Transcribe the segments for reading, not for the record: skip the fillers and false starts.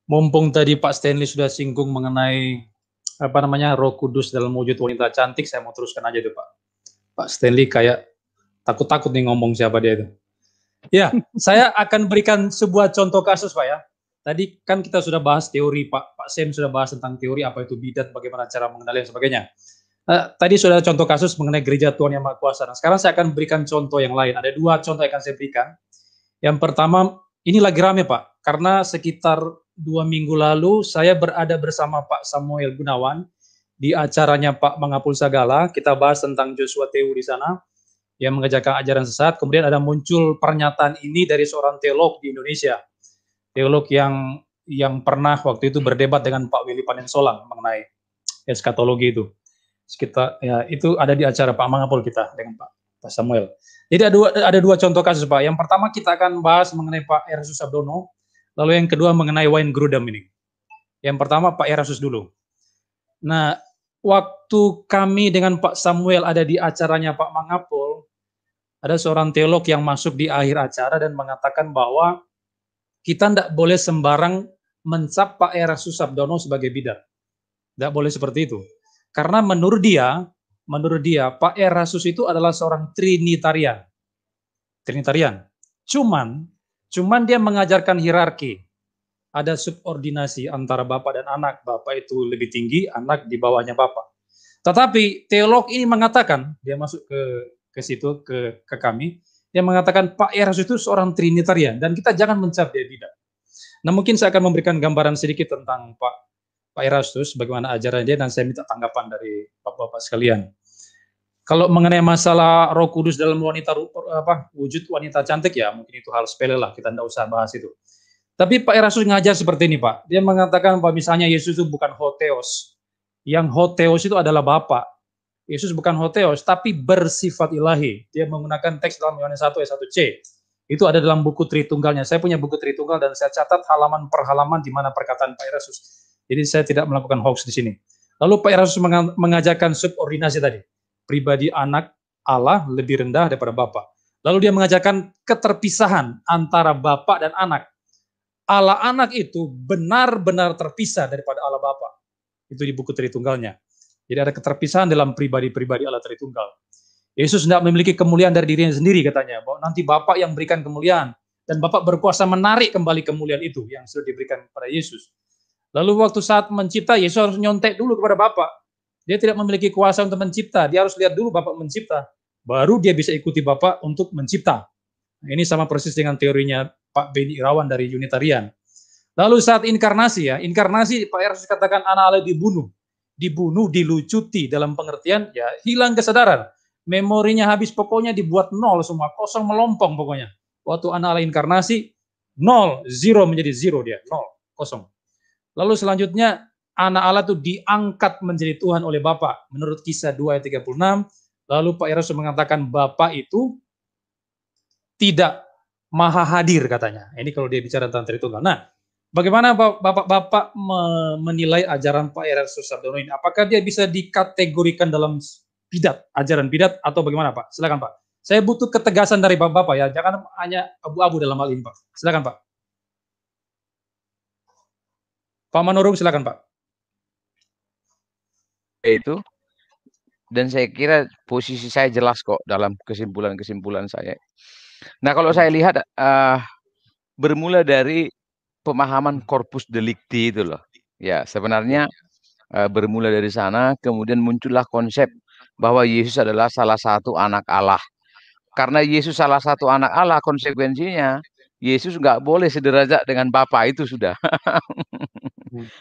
Mumpung tadi Pak Stanley sudah singgung mengenai apa namanya Roh Kudus dalam wujud wanita cantik, saya mau teruskan aja tuh Pak. Pak Stanley kayak takut-takut nih ngomong siapa dia itu. Ya, saya akan berikan sebuah contoh kasus Pak ya. Tadi kan kita sudah bahas teori Pak Sam sudah bahas tentang teori apa itu bidat, bagaimana cara mengenali dan sebagainya. Tadi sudah ada contoh kasus mengenai gereja Tuhan Yang Maha Kuasa. Nah, sekarang saya akan berikan contoh yang lain. Ada dua contoh yang akan saya berikan. Yang pertama, ini lagi rame Pak, karena sekitar 2 minggu lalu saya berada bersama Pak Samuel Gunawan di acaranya Pak Mangapul Sagala. Kita bahas tentang Joshua Teu di sana yang mengajarkan ajaran sesat. Kemudian ada muncul pernyataan ini dari seorang teolog di Indonesia, teolog yang pernah waktu itu berdebat dengan Pak Willy Panensolang mengenai eskatologi itu. Sekitar ya itu ada di acara Pak Mangapul kita dengan Pak Samuel. Jadi ada dua contoh kasus Pak. Yang pertama kita akan bahas mengenai Pak Erasus Sabdono, lalu yang kedua mengenai Wayne Grudem ini. Yang pertama Pak Erasus dulu. Nah, waktu kami dengan Pak Samuel ada di acaranya Pak Mangapul, ada seorang teolog yang masuk di akhir acara dan mengatakan bahwa kita tidak boleh sembarang mencap Pak Erasus Sabdono sebagai bidat. Tidak boleh seperti itu. Karena menurut dia Pak Erasus itu adalah seorang Trinitarian. Cuman dia mengajarkan hierarki. Ada subordinasi antara bapak dan anak. Bapak itu lebih tinggi, anak di bawahnya bapak. Tetapi teolog ini mengatakan, dia masuk ke situ ke kami, dia mengatakan Pak Erasus itu seorang Trinitarian dan kita jangan mencap dia bidat. Nah, mungkin saya akan memberikan gambaran sedikit tentang Pak Erastus, bagaimana ajaran dia, dan saya minta tanggapan dari Bapak-Bapak sekalian. Kalau mengenai masalah Roh Kudus dalam wujud wanita cantik ya, mungkin itu hal sepele lah, kita tidak usah bahas itu. Tapi Pak Erastus ngajar seperti ini Pak, dia mengatakan bahwa misalnya Yesus itu bukan Hotheos, yang Hotheos itu adalah Bapa. Yesus bukan Hotheos, tapi bersifat ilahi. Dia menggunakan teks dalam Yohanes 1 ayat 1c. Itu ada dalam buku Tritunggalnya. Saya punya buku Tritunggal dan saya catat halaman per halaman di mana perkataan Pak Erastus. Jadi saya tidak melakukan hoax di sini. Lalu Pak Erastus mengajarkan subordinasi tadi. Pribadi anak Allah lebih rendah daripada Bapa. Lalu dia mengajarkan keterpisahan antara Bapa dan anak. Allah anak itu benar-benar terpisah daripada Allah Bapa. Itu di buku Tritunggalnya. Jadi ada keterpisahan dalam pribadi-pribadi Allah Tritunggal. Yesus tidak memiliki kemuliaan dari dirinya sendiri katanya. Bahwa nanti Bapa yang berikan kemuliaan. Dan Bapa berkuasa menarik kembali kemuliaan itu yang sudah diberikan kepada Yesus. Lalu waktu saat mencipta, Yesus harus nyontek dulu kepada Bapa. Dia tidak memiliki kuasa untuk mencipta. Dia harus lihat dulu Bapa mencipta. Baru dia bisa ikuti Bapa untuk mencipta. Nah, ini sama persis dengan teorinya Pak Beni Irawan dari Unitarian. Lalu saat inkarnasi ya, inkarnasi Pak Erastus katakan anak Allah dibunuh. Dibunuh, dilucuti dalam pengertian ya hilang kesadaran. Memorinya habis, pokoknya dibuat nol semua, kosong melompong pokoknya. Waktu anak Allah inkarnasi, nol, zero menjadi zero dia, nol, kosong. Lalu selanjutnya anak Allah itu diangkat menjadi Tuhan oleh Bapa menurut Kisah 2 ayat 36. Lalu Pak Erastus mengatakan Bapa itu tidak maha hadir katanya. Ini kalau dia bicara tentang Tritunggal. Nah, bagaimana Bapak-Bapak menilai ajaran Pak Erastus Sabdono ini? Apakah dia bisa dikategorikan dalam bidat, ajaran bidat atau bagaimana Pak? Silakan Pak. Saya butuh ketegasan dari Bapak ya, jangan hanya abu-abu dalam hal ini Pak. Silakan Pak. Pak Manurung, silakan Pak. Itu, dan saya kira posisi saya jelas kok dalam kesimpulan-kesimpulan saya. Nah, kalau saya lihat bermula dari pemahaman corpus delicti itu loh. Ya, sebenarnya bermula dari sana, kemudian muncullah konsep bahwa Yesus adalah salah satu anak Allah. Karena Yesus salah satu anak Allah, konsekuensinya Yesus nggak boleh sederajat dengan Bapa, itu sudah.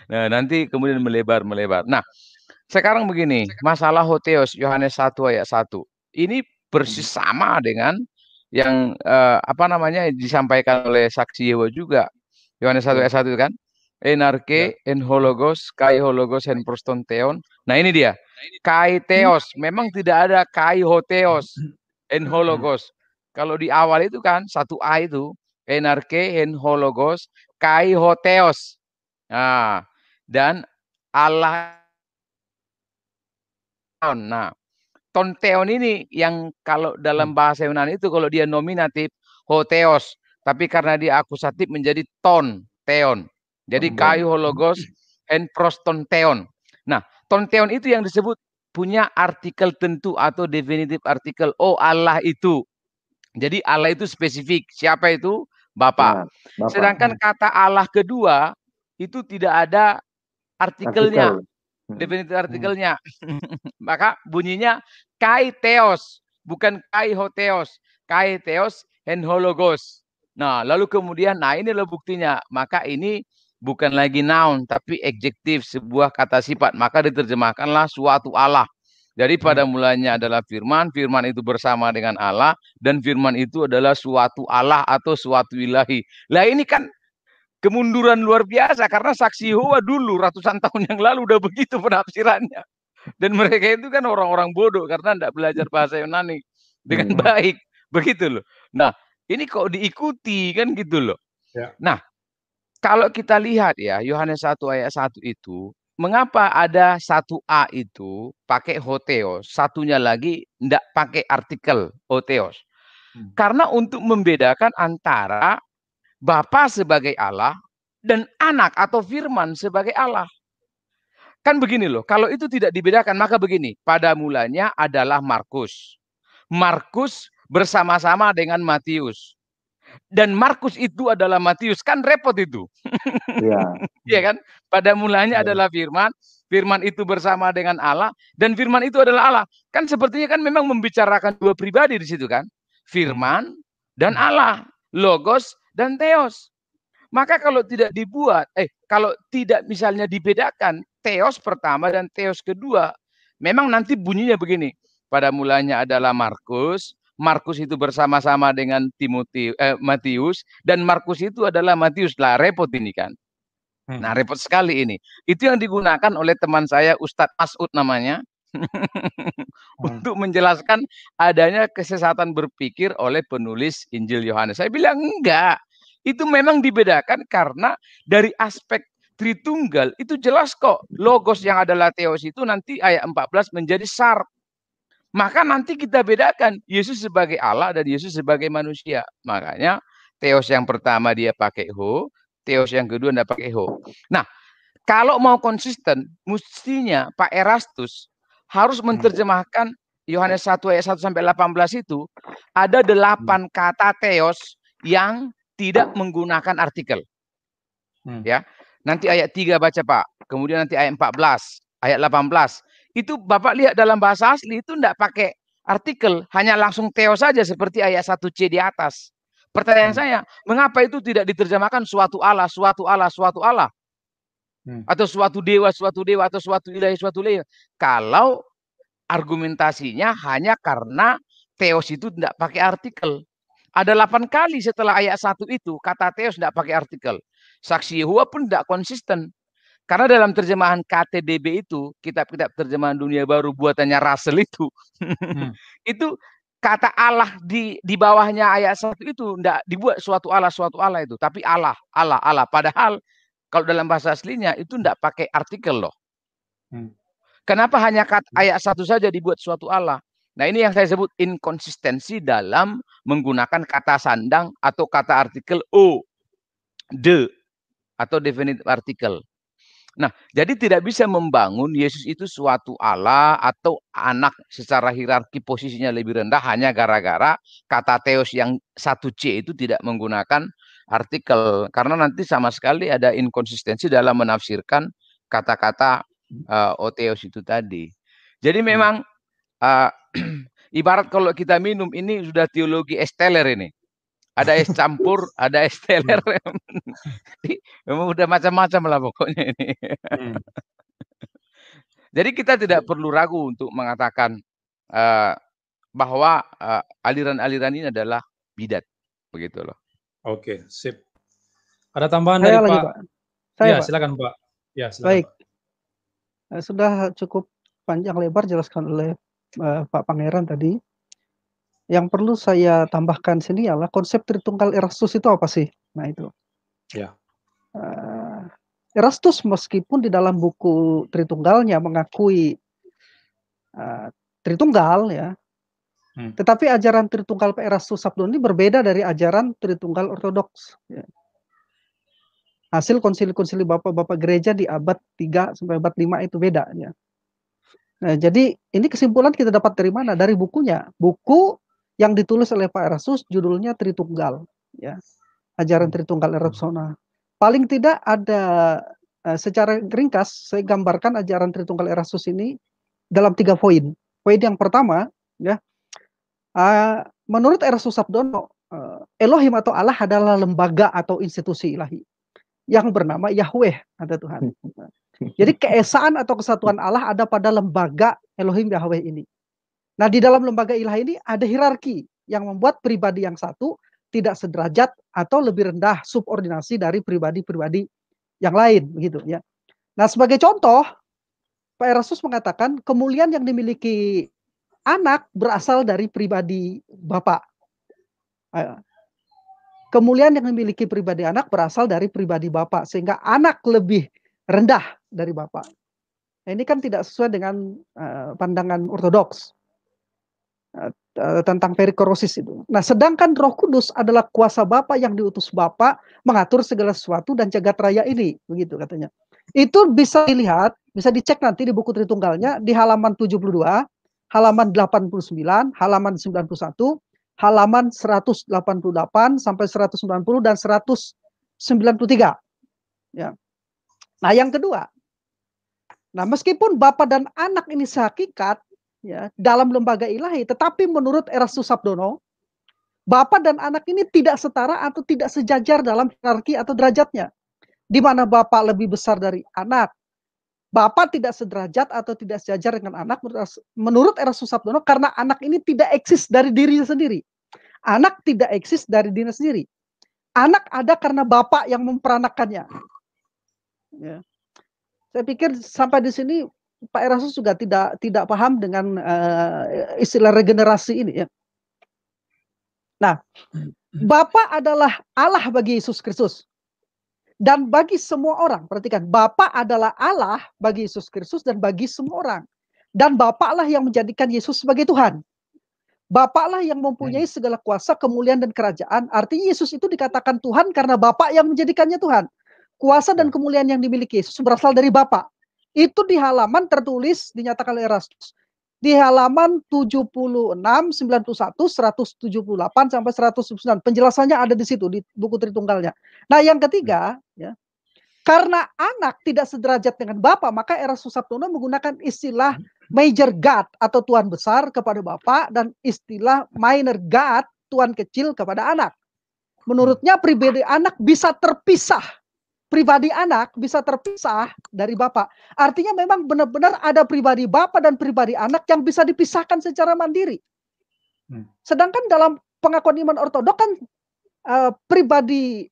Nah, nanti kemudian melebar. Nah, sekarang begini, masalah Hotheos, Yohanes 1 ayat 1. Ini persis sama dengan yang disampaikan oleh saksi Yewa juga. Yohanes 1 ayat 1 kan? Enarke, en hologos, kai hologos, en prostonteon. Nah, ini dia. Kai theos, memang tidak ada kai hotheos, en hologos. Kalau di awal itu kan, 1A itu, enarke, en hologos, kai hotheos. Nah, dan Allah. Nah, tonteon ini yang kalau dalam bahasa Yunani itu kalau dia nominatif hotheos, tapi karena dia akusatif menjadi teon. Jadi kai hologos and prostonteon. Nah, tonteon itu yang disebut punya artikel tentu atau definitif artikel. Oh, Allah itu. Jadi Allah itu spesifik. Siapa itu? Bapa. Bapak. Sedangkan kata Allah kedua itu tidak ada artikelnya, definitif artikelnya. Maka bunyinya kai theos, bukan kai hotheos. Kai theos and hologos. Nah, lalu kemudian, nah ini loh buktinya. Maka ini bukan lagi noun, tapi adjektif, sebuah kata sifat. Maka diterjemahkanlah suatu Allah. Jadi pada mulanya adalah firman, firman itu bersama dengan Allah, dan firman itu adalah suatu Allah atau suatu ilahi. Lah ini kan kemunduran luar biasa, karena saksi Yehova dulu ratusan tahun yang lalu udah begitu penafsirannya. Dan mereka itu kan orang-orang bodoh karena tidak belajar bahasa Yunani dengan baik. Begitu loh. Nah, ini kok diikuti kan gitu loh. Ya. Nah, kalau kita lihat ya, Yohanes 1 ayat 1 itu, mengapa ada 1a itu pakai hotheos, satunya lagi tidak pakai artikel hotheos? Karena untuk membedakan antara Bapa sebagai Allah dan anak atau firman sebagai Allah. Kan begini loh, kalau itu tidak dibedakan, maka begini, pada mulanya adalah Markus. Markus bersama-sama dengan Matius. Dan Markus itu adalah Matius, kan repot itu. Iya kan? Pada mulanya adalah firman, firman itu bersama dengan Allah, dan firman itu adalah Allah. Kan sepertinya kan memang membicarakan dua pribadi di situ kan? Firman dan Allah, logos dan theos. Maka kalau tidak dibuat, kalau tidak misalnya dibedakan, theos pertama dan theos kedua, memang nanti bunyinya begini. Pada mulanya adalah Markus, Markus itu bersama-sama dengan Matius, dan Markus itu adalah Matius. Lah repot ini kan. Nah repot sekali ini. Itu yang digunakan oleh teman saya Ustadz Mas'ud namanya. Untuk menjelaskan adanya kesesatan berpikir oleh penulis Injil Yohanes. Saya bilang enggak. Itu memang dibedakan karena dari aspek Tritunggal itu jelas kok. Logos yang adalah theos itu nanti ayat 14 menjadi sar. Maka nanti kita bedakan Yesus sebagai Allah dan Yesus sebagai manusia. Makanya theos yang pertama dia pakai ho, theos yang kedua tidak pakai ho. Nah, kalau mau konsisten, mestinya Pak Erastus harus menerjemahkan Yohanes 1 ayat 1 sampai 18 itu ada 8 kata theos yang tidak menggunakan artikel. Ya. Nanti ayat 3 baca Pak. Kemudian nanti ayat 14, ayat 18. Itu Bapak lihat dalam bahasa asli itu tidak pakai artikel, hanya langsung theos saja seperti ayat 1C di atas. Pertanyaan saya, mengapa itu tidak diterjemahkan suatu Allah, suatu Allah, suatu Allah? Atau suatu dewa, atau suatu ilahi, suatu ilahi. Kalau argumentasinya hanya karena theos itu tidak pakai artikel. Ada 8 kali setelah ayat 1 itu, kata theos tidak pakai artikel. Saksi Yehova pun tidak konsisten. Karena dalam terjemahan KTDB itu, kitab-kitab terjemahan dunia baru buatannya Russell itu, itu kata Allah di bawahnya ayat 1 itu tidak dibuat suatu Allah itu, tapi Allah. Padahal kalau dalam bahasa aslinya itu tidak pakai artikel loh. Kenapa hanya ayat 1 saja dibuat suatu Allah? Nah ini yang saya sebut inkonsistensi dalam menggunakan kata sandang atau kata artikel o, de, atau definitif artikel. Nah, jadi tidak bisa membangun Yesus itu suatu Allah atau anak secara hierarki posisinya lebih rendah hanya gara-gara kata theos yang 1C itu tidak menggunakan artikel. Karena nanti sama sekali ada inkonsistensi dalam menafsirkan kata-kata otheos itu tadi. Jadi memang ibarat kalau kita minum ini sudah teologi esteller ini. Ada es campur, ada es teler. Memang udah macam-macam lah pokoknya ini. Jadi kita tidak perlu ragu untuk mengatakan bahwa aliran-aliran ini adalah bidat. Begitu loh. Oke, sip. Ada tambahan Saya dari lagi, Pak? Pak. Saya, Ya, Pak. silakan Pak. Ya, silakan, Baik. Pak. Sudah cukup panjang lebar jelaskan oleh Pak Pangeran tadi. Yang perlu saya tambahkan sini adalah konsep Tritunggal Erastus itu apa sih? Nah itu. Ya. Erastus meskipun di dalam buku Tritunggalnya mengakui Tritunggal ya, tetapi ajaran Tritunggal Pak Erastus Sabdo ini berbeda dari ajaran Tritunggal Ortodoks. Ya. Hasil konsili-konsili bapak-bapak gereja di abad 3 sampai abad 5 itu beda ya. Nah, jadi ini kesimpulan kita dapat dari mana? Dari bukunya. Buku yang ditulis oleh Pak Erastus judulnya Tritunggal ya. Ajaran Tritunggal Erasona. Paling tidak ada secara ringkas saya gambarkan ajaran Tritunggal Erastus ini dalam 3 poin. Poin yang pertama ya, menurut Erastus Sabdono, Elohim atau Allah adalah lembaga atau institusi ilahi yang bernama Yahweh, ada Tuhan. Jadi keesaan atau kesatuan Allah ada pada lembaga Elohim Yahweh ini. Nah, di dalam lembaga ilahi ini ada hierarki yang membuat pribadi yang satu tidak sederajat atau lebih rendah subordinasi dari pribadi-pribadi yang lain, begitu ya. Nah, sebagai contoh, Pak Erastus mengatakan kemuliaan yang dimiliki anak berasal dari pribadi Bapak. Kemuliaan yang dimiliki pribadi anak berasal dari pribadi Bapak, sehingga anak lebih rendah dari Bapak. Nah, ini kan tidak sesuai dengan pandangan ortodoks tentang perikorosis itu. Nah, sedangkan Roh Kudus adalah kuasa Bapa yang diutus Bapa mengatur segala sesuatu dan jagat raya ini, begitu katanya. Itu bisa dilihat, bisa dicek nanti di buku Tritunggalnya di halaman 72, halaman 89, halaman 91, halaman 188 sampai 190 dan 193. Ya. Nah, yang kedua. Nah, meskipun Bapa dan Anak ini sehakikat ya, dalam lembaga ilahi, tetapi menurut Erastus Sabdono, Bapa dan Anak ini tidak setara atau tidak sejajar dalam hierarki atau derajatnya. Di mana Bapa lebih besar dari Anak. Bapa tidak sederajat atau tidak sejajar dengan Anak menurut Erastus Sabdono karena Anak ini tidak eksis dari dirinya sendiri. Anak tidak eksis dari dirinya sendiri. Anak ada karena Bapa yang memperanakannya. Ya. Saya pikir sampai di sini Pak Erastus juga tidak paham dengan istilah regenerasi ini ya. Nah, Bapa adalah Allah bagi Yesus Kristus. Dan bagi semua orang, perhatikan, Bapa adalah Allah bagi Yesus Kristus dan bagi semua orang. Dan Bapa lah yang menjadikan Yesus sebagai Tuhan. Bapa lah yang mempunyai segala kuasa, kemuliaan dan kerajaan. Artinya Yesus itu dikatakan Tuhan karena Bapa yang menjadikannya Tuhan. Kuasa dan kemuliaan yang dimiliki Yesus berasal dari Bapa. Itu di halaman tertulis dinyatakan oleh Erastus. Di halaman 76, 91, 178 sampai 109. Penjelasannya ada di situ di buku Tritunggalnya. Nah, yang ketiga, ya. Karena Anak tidak sederajat dengan Bapa, maka Erastus Sabdono menggunakan istilah major God atau Tuhan besar kepada Bapa dan istilah minor God, Tuhan kecil kepada Anak. Menurutnya pribadi Anak bisa terpisah. Pribadi Anak bisa terpisah dari Bapa. Artinya memang benar-benar ada pribadi Bapa dan pribadi Anak yang bisa dipisahkan secara mandiri. Sedangkan dalam pengakuan iman ortodok kan pribadi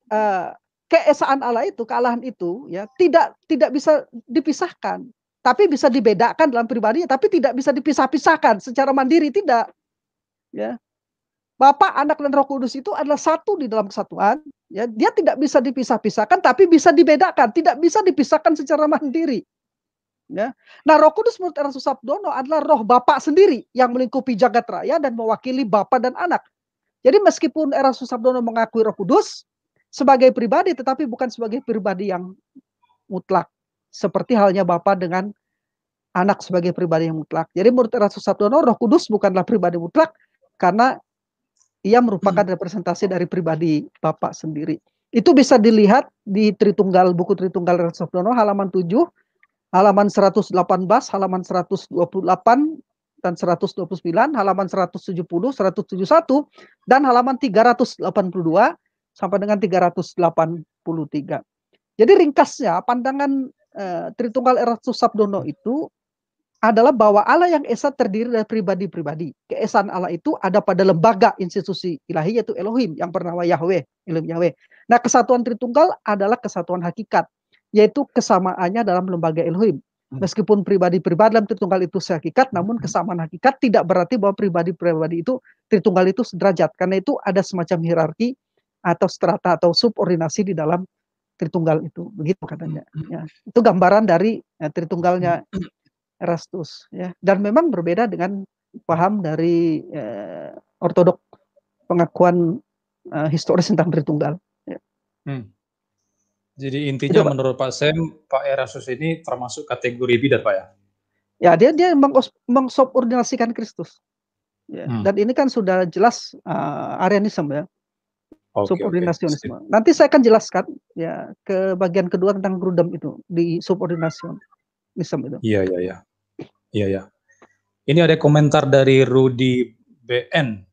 keesaan Allah itu, kealahan itu ya tidak bisa dipisahkan. Tapi bisa dibedakan dalam pribadinya, tapi tidak bisa dipisah-pisahkan secara mandiri, tidak. Ya. Bapa, Anak dan Roh Kudus itu adalah satu di dalam kesatuan. Ya, dia tidak bisa dipisah-pisahkan, tapi bisa dibedakan, tidak bisa dipisahkan secara mandiri. Ya. Nah, Roh Kudus menurut Erastus Sabdono adalah Roh Bapa sendiri yang melingkupi jagat raya dan mewakili Bapa dan Anak. Jadi meskipun Erastus Sabdono mengakui Roh Kudus sebagai pribadi, tetapi bukan sebagai pribadi yang mutlak. Seperti halnya Bapa dengan Anak sebagai pribadi yang mutlak. Jadi menurut Erastus Sabdono, Roh Kudus bukanlah pribadi mutlak karena ia merupakan representasi dari pribadi Bapa sendiri. Itu bisa dilihat di Tritunggal, buku Tritunggal Erastus Sabdono, halaman 7, halaman 118, halaman 128, dan 129, halaman 170, 171, dan halaman 382, sampai dengan 383. Jadi ringkasnya, pandangan Tritunggal Erastus Sabdono itu adalah bahwa Allah yang esa terdiri dari pribadi-pribadi. Keesaan Allah itu ada pada lembaga institusi ilahi yaitu Elohim yang bernama Yahweh, Elohim Yahweh. Nah, kesatuan Tritunggal adalah kesatuan hakikat, yaitu kesamaannya dalam lembaga Elohim. Meskipun pribadi-pribadi dalam Tritunggal itu sehakikat, namun kesamaan hakikat tidak berarti bahwa pribadi-pribadi itu Tritunggal itu sederajat, karena itu ada semacam hierarki atau strata atau subordinasi di dalam Tritunggal itu, begitu katanya. Ya, itu gambaran dari Tritunggalnya Erastus, ya. Dan memang berbeda dengan paham dari ortodok pengakuan historis tentang Tritunggal. Ya. Jadi Itu intinya Pak. menurut Pak Sem, Pak Erastus ini termasuk kategori bidat, Pak ya? Ya dia mengsubordinasikan Kristus. Ya, dan ini kan sudah jelas Arianisme ya, Oke, sip. subordinasionisme. Nanti saya akan jelaskan ya ke bagian kedua tentang Grudem itu di subordinasionisme itu. Iya. Ini ada komentar dari Rudy BN.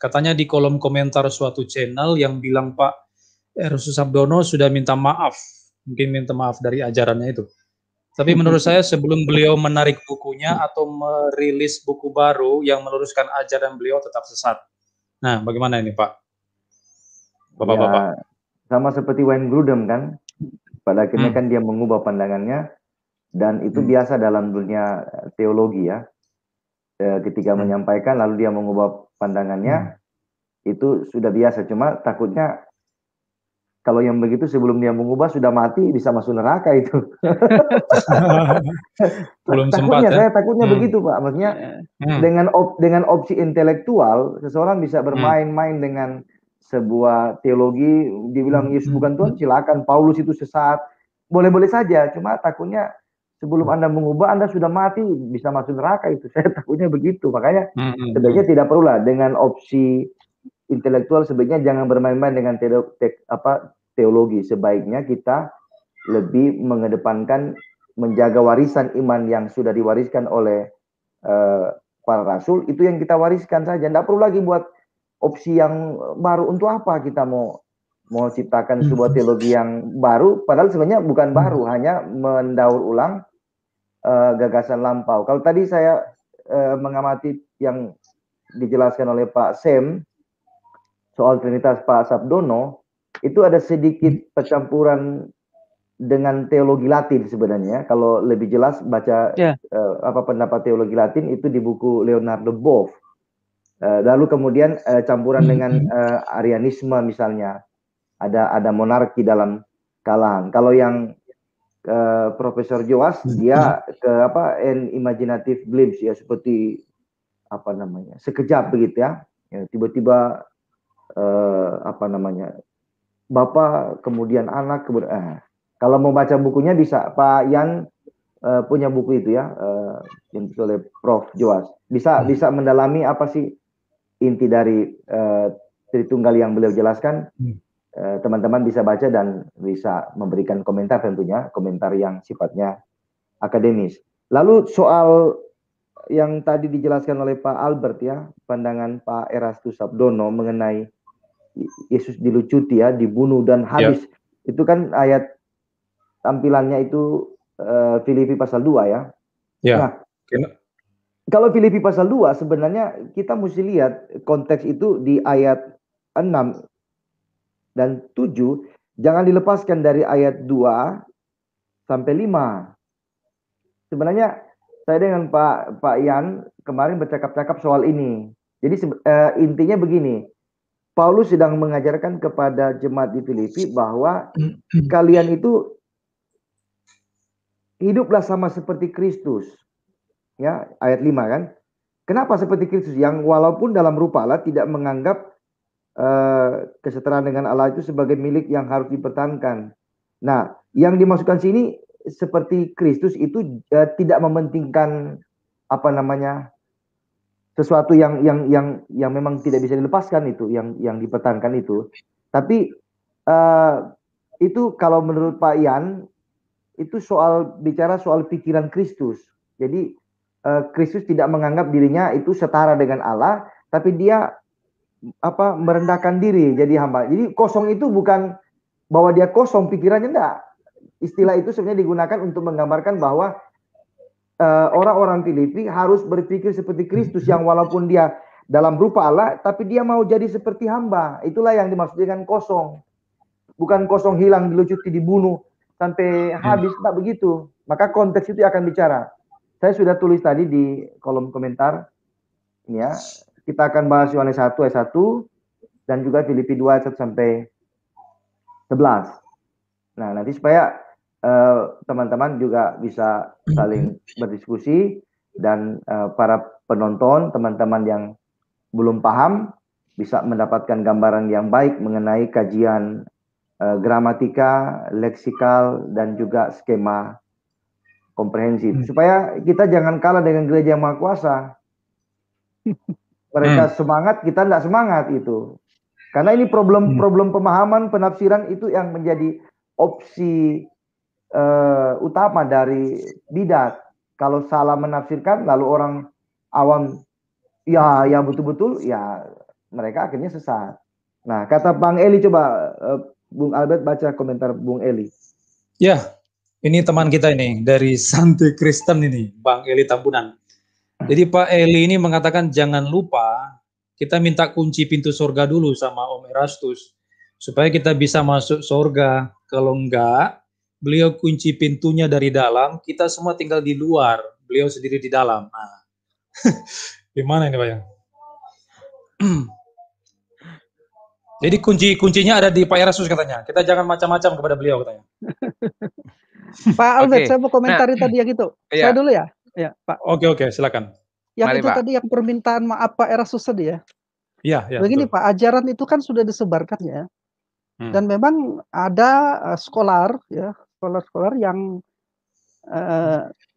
Katanya di kolom komentar suatu channel yang bilang Pak Erastus Sabdono sudah minta maaf. Mungkin minta maaf dari ajarannya itu. Tapi menurut saya sebelum beliau menarik bukunya atau merilis buku baru yang meluruskan ajaran beliau tetap sesat. Nah, bagaimana ini Pak? Bapak-bapak. Ya, sama seperti Wayne Grudem kan. Pada akhirnya kan dia mengubah pandangannya. Dan itu biasa dalam dunia teologi ya. Ketika menyampaikan lalu dia mengubah pandangannya. Itu sudah biasa. Cuma takutnya kalau yang begitu sebelum dia mengubah sudah mati bisa masuk neraka itu. Belum takutnya sempat, saya takutnya begitu Pak. Maksudnya dengan opsi intelektual seseorang bisa bermain-main dengan sebuah teologi, dibilang Yesus bukan Tuhan, silakan. Paulus itu sesat, boleh-boleh saja. Cuma takutnya sebelum Anda mengubah Anda sudah mati bisa masuk neraka itu. Saya takutnya begitu. Makanya sebaiknya tidak perlulah dengan opsi intelektual, sebaiknya jangan bermain-main dengan teologi. Sebaiknya kita lebih mengedepankan menjaga warisan iman yang sudah diwariskan oleh para rasul. Itu yang kita wariskan saja. Tidak perlu lagi buat opsi yang baru. Untuk apa kita mau ciptakan sebuah teologi yang baru, padahal sebenarnya bukan baru, hanya mendaur ulang gagasan lampau. Kalau tadi saya mengamati yang dijelaskan oleh Pak Sem soal Trinitas Pak Sabdono, itu ada sedikit percampuran dengan teologi Latin sebenarnya. Kalau lebih jelas baca pendapat teologi Latin itu di buku Leonardo Boff. Lalu kemudian campuran dengan Arianisme misalnya, ada monarki dalam kalangan. Kalau yang Profesor Joas dia ke imaginative glimpse ya, seperti sekejap begitu ya, tiba-tiba Bapak kemudian anak kalau mau baca bukunya bisa Pak Yan punya buku itu ya, yang ditulis oleh Prof Joas, bisa mendalami apa sih inti dari Tritunggal yang beliau jelaskan. Teman-teman bisa baca dan bisa memberikan komentar, tentunya komentar yang sifatnya akademis. Lalu soal yang tadi dijelaskan oleh Pak Albert ya, pandangan Pak Erastus Sabdono mengenai Yesus dilucuti ya, dibunuh dan habis. Itu kan ayat tampilannya itu Filipi pasal 2 ya. Nah, kalau Filipi pasal 2 sebenarnya kita mesti lihat konteks itu di ayat 6 dan 7, jangan dilepaskan dari ayat 2 sampai 5. Sebenarnya saya dengan Pak Yan kemarin bercakap-cakap soal ini. Jadi intinya begini, Paulus sedang mengajarkan kepada jemaat di Filipi bahwa kalian itu hiduplah sama seperti Kristus. Ya, ayat 5 kan. Kenapa seperti Kristus yang walaupun dalam rupa Allah tidak menganggap kesetaraan dengan Allah itu sebagai milik yang harus dipertahankan. Nah, yang dimasukkan sini seperti Kristus itu tidak mementingkan sesuatu yang memang tidak bisa dilepaskan, itu yang dipertahankan itu. Tapi itu kalau menurut Pak Yan itu bicara soal pikiran Kristus. Jadi Kristus tidak menganggap dirinya itu setara dengan Allah, tapi dia merendahkan diri jadi hamba. Jadi kosong itu bukan bahwa dia kosong pikirannya, enggak. Istilah itu sebenarnya digunakan untuk menggambarkan bahwa orang-orang Filipi harus berpikir seperti Kristus yang walaupun dia dalam rupa Allah, tapi dia mau jadi seperti hamba. Itulah yang dimaksud dengan kosong. Bukan kosong hilang, dilucuti, dibunuh sampai habis, tak begitu. Maka konteks itu akan bicara. Saya sudah tulis tadi di kolom komentar. Ini ya, kita akan bahas Yohanes 1 ayat 1 dan juga Filipi 2 ayat 1 sampai 11. Nah, nanti supaya teman-teman juga bisa saling berdiskusi dan para penonton, teman-teman yang belum paham bisa mendapatkan gambaran yang baik mengenai kajian gramatika, leksikal, dan juga skema komprehensif. Supaya kita jangan kalah dengan gereja yang maha kuasa. Mereka semangat, kita tidak semangat itu. Karena ini problem pemahaman, penafsiran itu yang menjadi opsi utama dari bidat. Kalau salah menafsirkan, lalu orang awam, ya betul-betul, ya mereka akhirnya sesat. Nah, kata Bang Eli, coba Bung Albert baca komentar Bung Eli. Ya, ini teman kita ini dari Santai Kristen ini, Bang Eli Tambunan. Jadi Pak Eli ini mengatakan jangan lupa kita minta kunci pintu surga dulu sama Om Erastus supaya kita bisa masuk surga. Kalau enggak, beliau kunci pintunya dari dalam, kita semua tinggal di luar, beliau sendiri di dalam. Nah, gimana ini Pak ya? Jadi kuncinya ada di Pak Erastus katanya. Kita jangan macam-macam kepada beliau katanya. Pak Albert, saya mau komentari tadi yang itu. Saya dulu ya. Ya, Pak. Oke, silakan. Yang Mari, itu Pak. tadi yang permintaan maaf Pak Erastus tadi ya. Iya. Begini betul. Pak, ajaran itu kan sudah disebarkan ya. Dan memang ada sekolah yang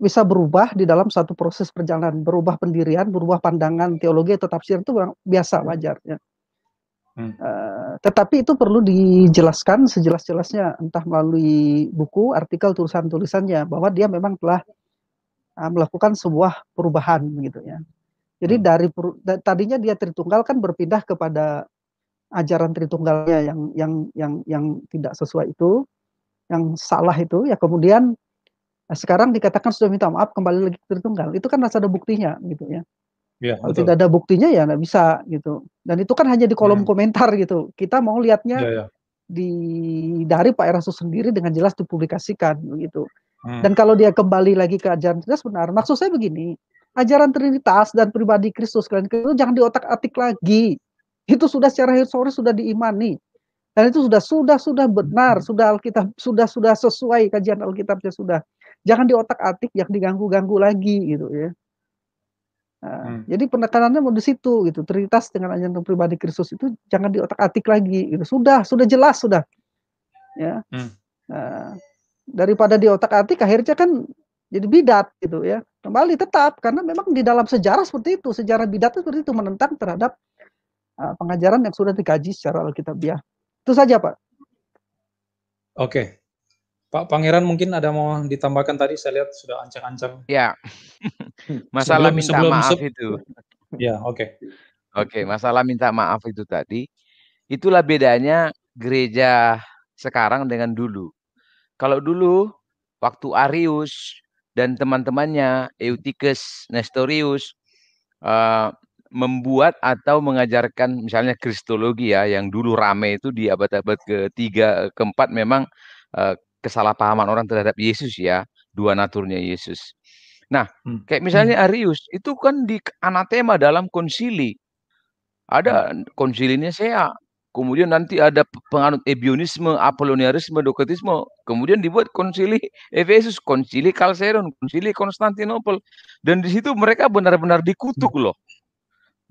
bisa berubah di dalam satu proses perjalanan, berubah pendirian, berubah pandangan teologi atau tafsir itu biasa, wajar ya. Tetapi itu perlu dijelaskan sejelas-jelasnya, entah melalui buku, artikel, tulisan-tulisannya, bahwa dia memang telah melakukan sebuah perubahan gitu ya. Jadi tadinya dia Tritunggal kan berpindah kepada ajaran Tritunggalnya yang tidak sesuai itu, yang salah itu ya, kemudian sekarang dikatakan sudah minta maaf kembali lagi ke Tritunggal. Itu kan harus ada buktinya gitu ya. Ya, kalau tidak ada buktinya ya nggak bisa gitu. Dan itu kan hanya di kolom komentar gitu. Kita mau lihatnya dari Pak Erastus sendiri dengan jelas dipublikasikan begitu. Dan kalau dia kembali lagi ke ajaran Trinitas benar. Maksud saya begini, ajaran Trinitas dan pribadi Kristus kalian itu jangan diotak-atik lagi. Itu sudah secara historis sudah diimani. Dan itu sudah benar, sudah Alkitab sudah sesuai kajian Alkitabnya sudah. Jangan diotak-atik, yang diganggu-ganggu lagi gitu ya. Jadi penekanannya mau di situ gitu. Trinitas dengan ajaran pribadi Kristus itu jangan diotak-atik lagi gitu. Sudah jelas sudah. Ya. Daripada diotak-atik akhirnya kan jadi bidat gitu ya. Kembali tetap karena memang di dalam sejarah seperti itu, sejarah bidat itu seperti itu, menentang terhadap pengajaran yang sudah dikaji secara Alkitabiah. Itu saja, Pak. Oke. Pak Pangeran mungkin ada mau ditambahkan tadi, saya lihat sudah ancang-ancang. Ya, masalah minta maaf itu. Ya, oke. Oke, masalah minta maaf itu tadi, itulah bedanya gereja sekarang dengan dulu. Kalau dulu, waktu Arius dan teman-temannya, Eutyches, Nestorius, membuat atau mengajarkan misalnya kristologi ya, yang dulu rame itu di abad-abad ke-3, ke-4 memang kesalahpahaman orang terhadap Yesus ya, dua naturnya Yesus. Nah, kayak misalnya Arius, itu kan di anatema dalam konsili. Ada konsili Nisea, kemudian nanti ada penganut Ebionisme, Apolloniarisme, Doketisme, kemudian dibuat konsili Efesus, konsili Kalsedon, konsili Konstantinopel, dan di situ mereka benar-benar dikutuk loh.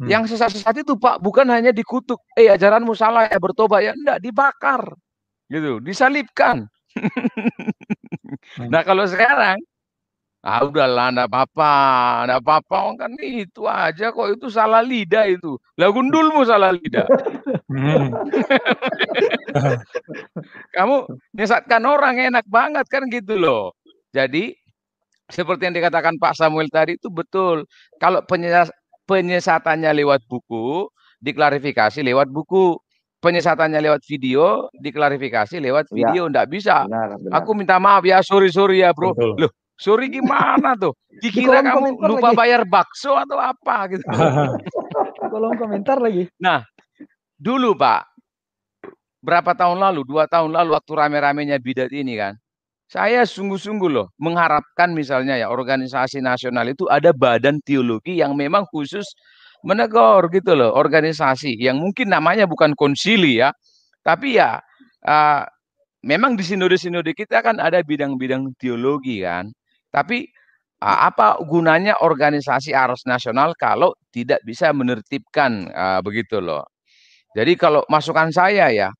Yang sesat-sesat itu Pak, bukan hanya dikutuk, ajaranmu salah ya, bertobat ya, enggak, dibakar, gitu, disalibkan. Nah kalau sekarang, udahlah, enggak apa-apa, kan itu aja kok, itu salah lidah itu. Lah gundulmu salah lidah. Kamu nyesatkan orang enak banget kan gitu loh. Jadi seperti yang dikatakan Pak Samuel tadi itu betul. Kalau penyesatannya lewat buku, diklarifikasi lewat buku. Penyesatannya lewat video, diklarifikasi lewat video. Nggak bisa. Benar. Aku minta maaf ya, sorry ya bro. Betul. Loh, sorry gimana tuh? Dikira kamu lupa lagi bayar bakso atau apa gitu. Kolom komentar lagi. Nah, dulu Pak, berapa tahun lalu, 2 tahun lalu waktu rame-ramenya bidat ini kan, saya sungguh-sungguh loh mengharapkan misalnya ya organisasi nasional itu ada badan teologi yang memang khusus menegur gitu loh, organisasi yang mungkin namanya bukan konsili ya, tapi ya memang di sinode-sinode kita kan ada bidang-bidang teologi kan, tapi apa gunanya organisasi aras nasional kalau tidak bisa menertibkan begitu loh. Jadi kalau masukan saya ya,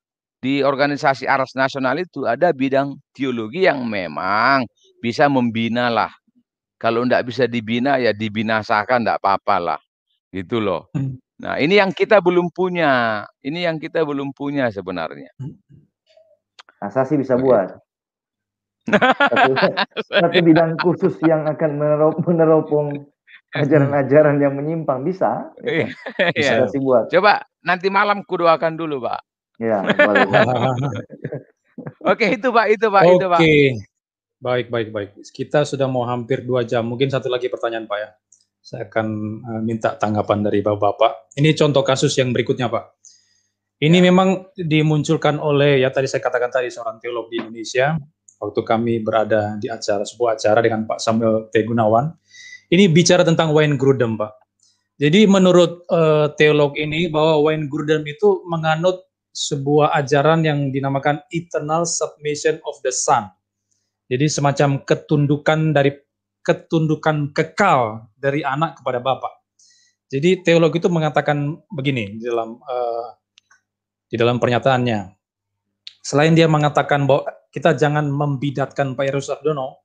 di organisasi Aras Nasional itu ada bidang teologi yang memang bisa membina lah. Kalau enggak bisa dibina ya dibinasakan, enggak apa-apa lah. Gitu loh. Nah, ini yang kita belum punya. Ini yang kita belum punya sebenarnya. Asasi bisa buat. Satu bidang khusus yang akan meneropong ajaran-ajaran yang menyimpang bisa. Ya. Iya. Asasi buat. Coba nanti malam kudoakan dulu, Pak. Ya, boleh. Oke, itu Pak, itu Pak, itu Pak. Oke. Baik. Kita sudah mau hampir 2 jam. Mungkin satu lagi pertanyaan, Pak ya. Saya akan minta tanggapan dari Bapak-Bapak. Ini contoh kasus yang berikutnya, Pak. Ini memang dimunculkan oleh, ya tadi saya katakan tadi, seorang teolog di Indonesia. Waktu kami berada di sebuah acara dengan Pak Samuel T. Gunawan. Ini bicara tentang Wayne Grudem, Pak. Jadi menurut teolog ini, bahwa Wayne Grudem itu menganut sebuah ajaran yang dinamakan eternal submission of the Son. Jadi semacam ketundukan kekal dari anak kepada Bapa. Jadi teolog itu mengatakan begini di dalam pernyataannya. Selain dia mengatakan bahwa kita jangan membidatkan Pak Erastus Ardono,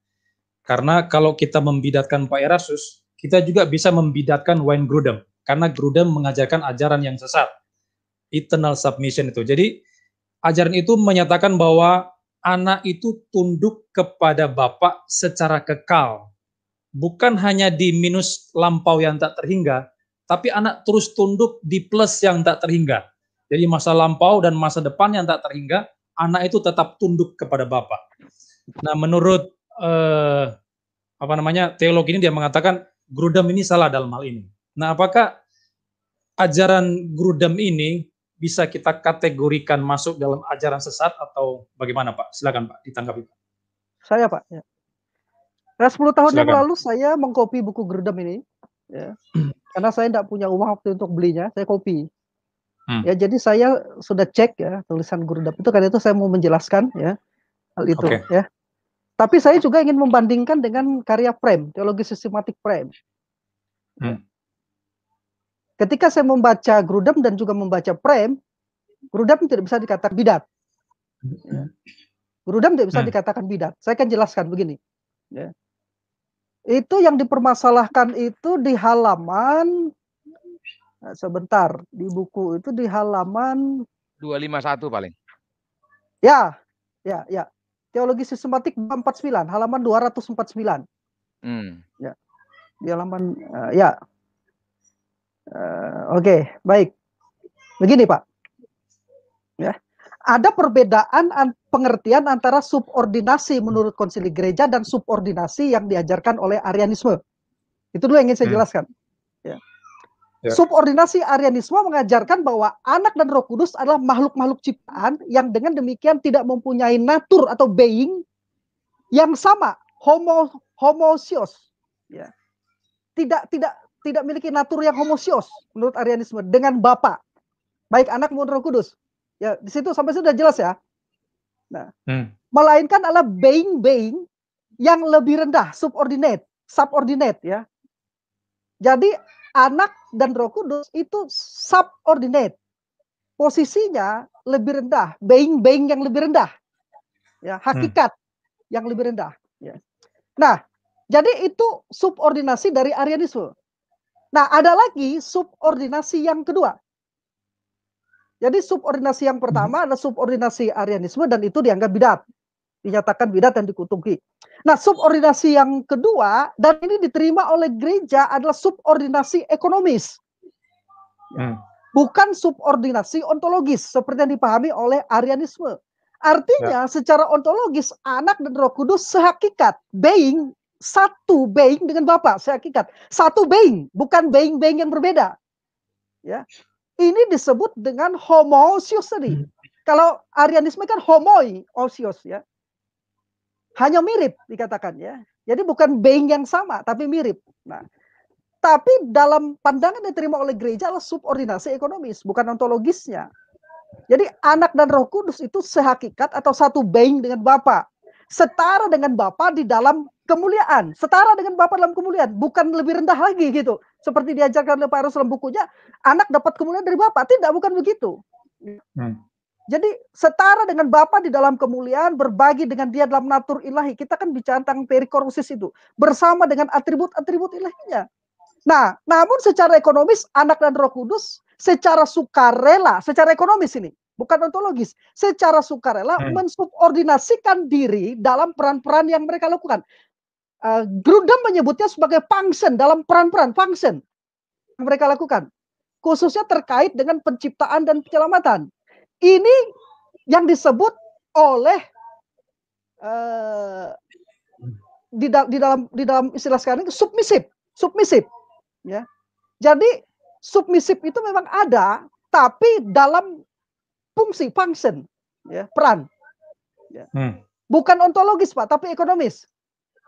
karena kalau kita membidatkan Pak Erastus, kita juga bisa membidatkan Wayne Grudem, karena Grudem mengajarkan ajaran yang sesat, eternal submission itu. Jadi ajaran itu menyatakan bahwa anak itu tunduk kepada Bapa secara kekal, bukan hanya di minus lampau yang tak terhingga, tapi anak terus tunduk di plus yang tak terhingga. Jadi masa lampau dan masa depan yang tak terhingga, anak itu tetap tunduk kepada Bapa. Nah, menurut teolog ini dia mengatakan Grudem ini salah dalam hal ini. Nah, apakah ajaran Grudem ini bisa kita kategorikan masuk dalam ajaran sesat atau bagaimana, Pak? Silakan, Pak, ditanggapi, Pak. Saya, Pak. Ya. Nah, 10 tahun yang Silakan. lalu saya mengkopi buku Grudem ini, ya. Karena saya tidak punya uang waktu untuk belinya, saya kopi. Ya, jadi saya sudah cek ya tulisan Grudem itu, karena itu saya mau menjelaskan ya hal itu. Oke. Ya. Tapi saya juga ingin membandingkan dengan karya Prem, teologi sistematik Prem. Ya. Ketika saya membaca Grudem dan juga membaca Prem, Grudem tidak bisa dikatakan bidat. Ya. Grudem tidak bisa dikatakan bidat. Saya akan jelaskan begini. Ya. Itu yang dipermasalahkan itu di halaman, sebentar, di buku itu di halaman 251 paling. Ya. Teologi sistematik 249, halaman 249. Ya. Di halaman Oke, baik. Begini, Pak. Ya. Ada perbedaan pengertian antara subordinasi menurut konsili gereja dan subordinasi yang diajarkan oleh Arianisme. Itu dulu yang ingin saya jelaskan. Ya. Subordinasi Arianisme mengajarkan bahwa anak dan Roh Kudus adalah makhluk-makhluk ciptaan yang dengan demikian tidak mempunyai natur atau being yang sama, homosios. Ya. Tidak memiliki natur yang homosios menurut Arianisme dengan Bapa, baik anak maupun Roh Kudus. Ya, di situ sampai sudah jelas ya. Nah, melainkan adalah being yang lebih rendah, subordinate ya. Jadi anak dan Roh Kudus itu subordinate, posisinya lebih rendah, being yang lebih rendah, ya, hakikat yang lebih rendah. Ya. Nah, jadi itu subordinasi dari Arianisme. Nah, ada lagi subordinasi yang kedua. Jadi subordinasi yang pertama adalah subordinasi Arianisme dan itu dianggap bidat. Dinyatakan bidat dan dikutuki. Nah, subordinasi yang kedua dan ini diterima oleh gereja adalah subordinasi ekonomis. Bukan subordinasi ontologis seperti yang dipahami oleh Arianisme. Artinya secara ontologis anak dan Roh Kudus sehakikat, being, satu being dengan Bapa, sehakikat. Satu being, bukan being yang berbeda. Ya. Ini disebut dengan homousios tadi. Kalau Arianisme kan homoousios ya. Hanya mirip dikatakan ya. Jadi bukan being yang sama tapi mirip. Nah, tapi dalam pandangan yang diterima oleh gereja adalah subordinasi ekonomis, bukan ontologisnya. Jadi anak dan Roh Kudus itu sehakikat atau satu being dengan Bapa. Setara dengan Bapa di dalam kemuliaan, setara dengan Bapa dalam kemuliaan, bukan lebih rendah lagi gitu. Seperti diajarkan oleh Pak Erastus dalam bukunya, anak dapat kemuliaan dari Bapa. Tidak, bukan begitu. Jadi setara dengan Bapa di dalam kemuliaan, berbagi dengan Dia dalam natur ilahi. Kita kan bicara tentang perikorusis itu, bersama dengan atribut-atribut ilahinya. Nah, namun secara ekonomis Anak dan Roh Kudus secara sukarela, secara ekonomis ini, bukan ontologis, secara sukarela mensubordinasikan diri dalam peran-peran yang mereka lakukan. Grudem menyebutnya sebagai function, dalam peran-peran function yang mereka lakukan, khususnya terkait dengan penciptaan dan penyelamatan. Ini yang disebut oleh di dalam istilah sekarang ini submisif, ya. Jadi submisif itu memang ada, tapi dalam fungsi function, ya, peran, ya. Bukan ontologis Pak, tapi ekonomis.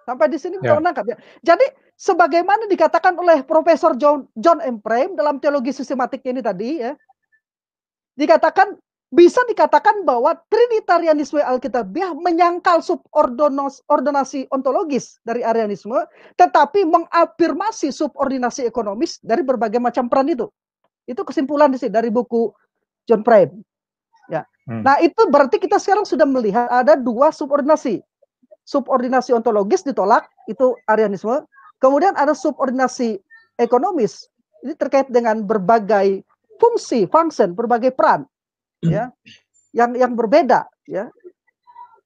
Sampai di sini kita menangkap, ya. Jadi sebagaimana dikatakan oleh Profesor John M. Frame dalam teologi sistematik ini tadi, ya, bisa dikatakan bahwa Trinitarianisme Alkitabiah menyangkal subordinasi ontologis dari Arianisme, tetapi mengafirmasi subordinasi ekonomis dari berbagai macam peran itu. Itu kesimpulan di sini dari buku John Frame. Ya. Nah, itu berarti kita sekarang sudah melihat ada dua subordinasi. Subordinasi ontologis ditolak, itu Arianisme. Kemudian ada subordinasi ekonomis. Ini terkait dengan berbagai fungsi, function, berbagai peran, ya, yang berbeda, ya.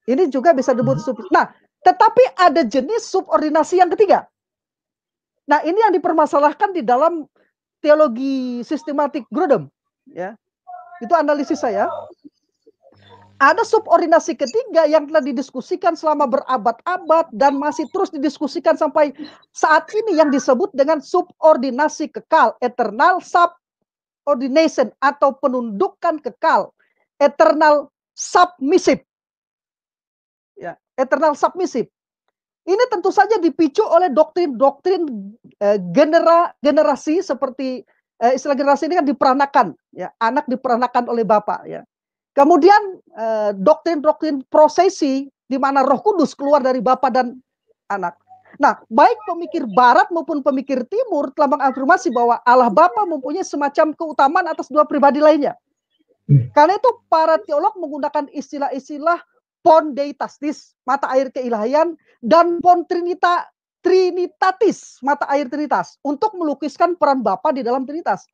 Ini juga bisa disebut Nah, tetapi ada jenis subordinasi yang ketiga. Nah, ini yang dipermasalahkan di dalam teologi sistematik Grudem, ya. Itu analisis saya. Ada subordinasi ketiga yang telah didiskusikan selama berabad-abad dan masih terus didiskusikan sampai saat ini, yang disebut dengan subordinasi kekal, eternal subordination, atau penundukan kekal, eternal submissive. Ya, eternal submissive. Ini tentu saja dipicu oleh doktrin-doktrin generasi, seperti istilah generasi ini kan diperanakan, ya, anak diperanakan oleh Bapa, ya. Kemudian doktrin-doktrin prosesi di mana Roh Kudus keluar dari Bapa dan Anak. Nah, baik pemikir Barat maupun pemikir Timur telah mengafirmasi bahwa Allah Bapa mempunyai semacam keutamaan atas dua pribadi lainnya. Karena itu para teolog menggunakan istilah-istilah pon deitatis, mata air keilahian, dan pon trinitatis, mata air trinitas, untuk melukiskan peran Bapa di dalam Trinitas.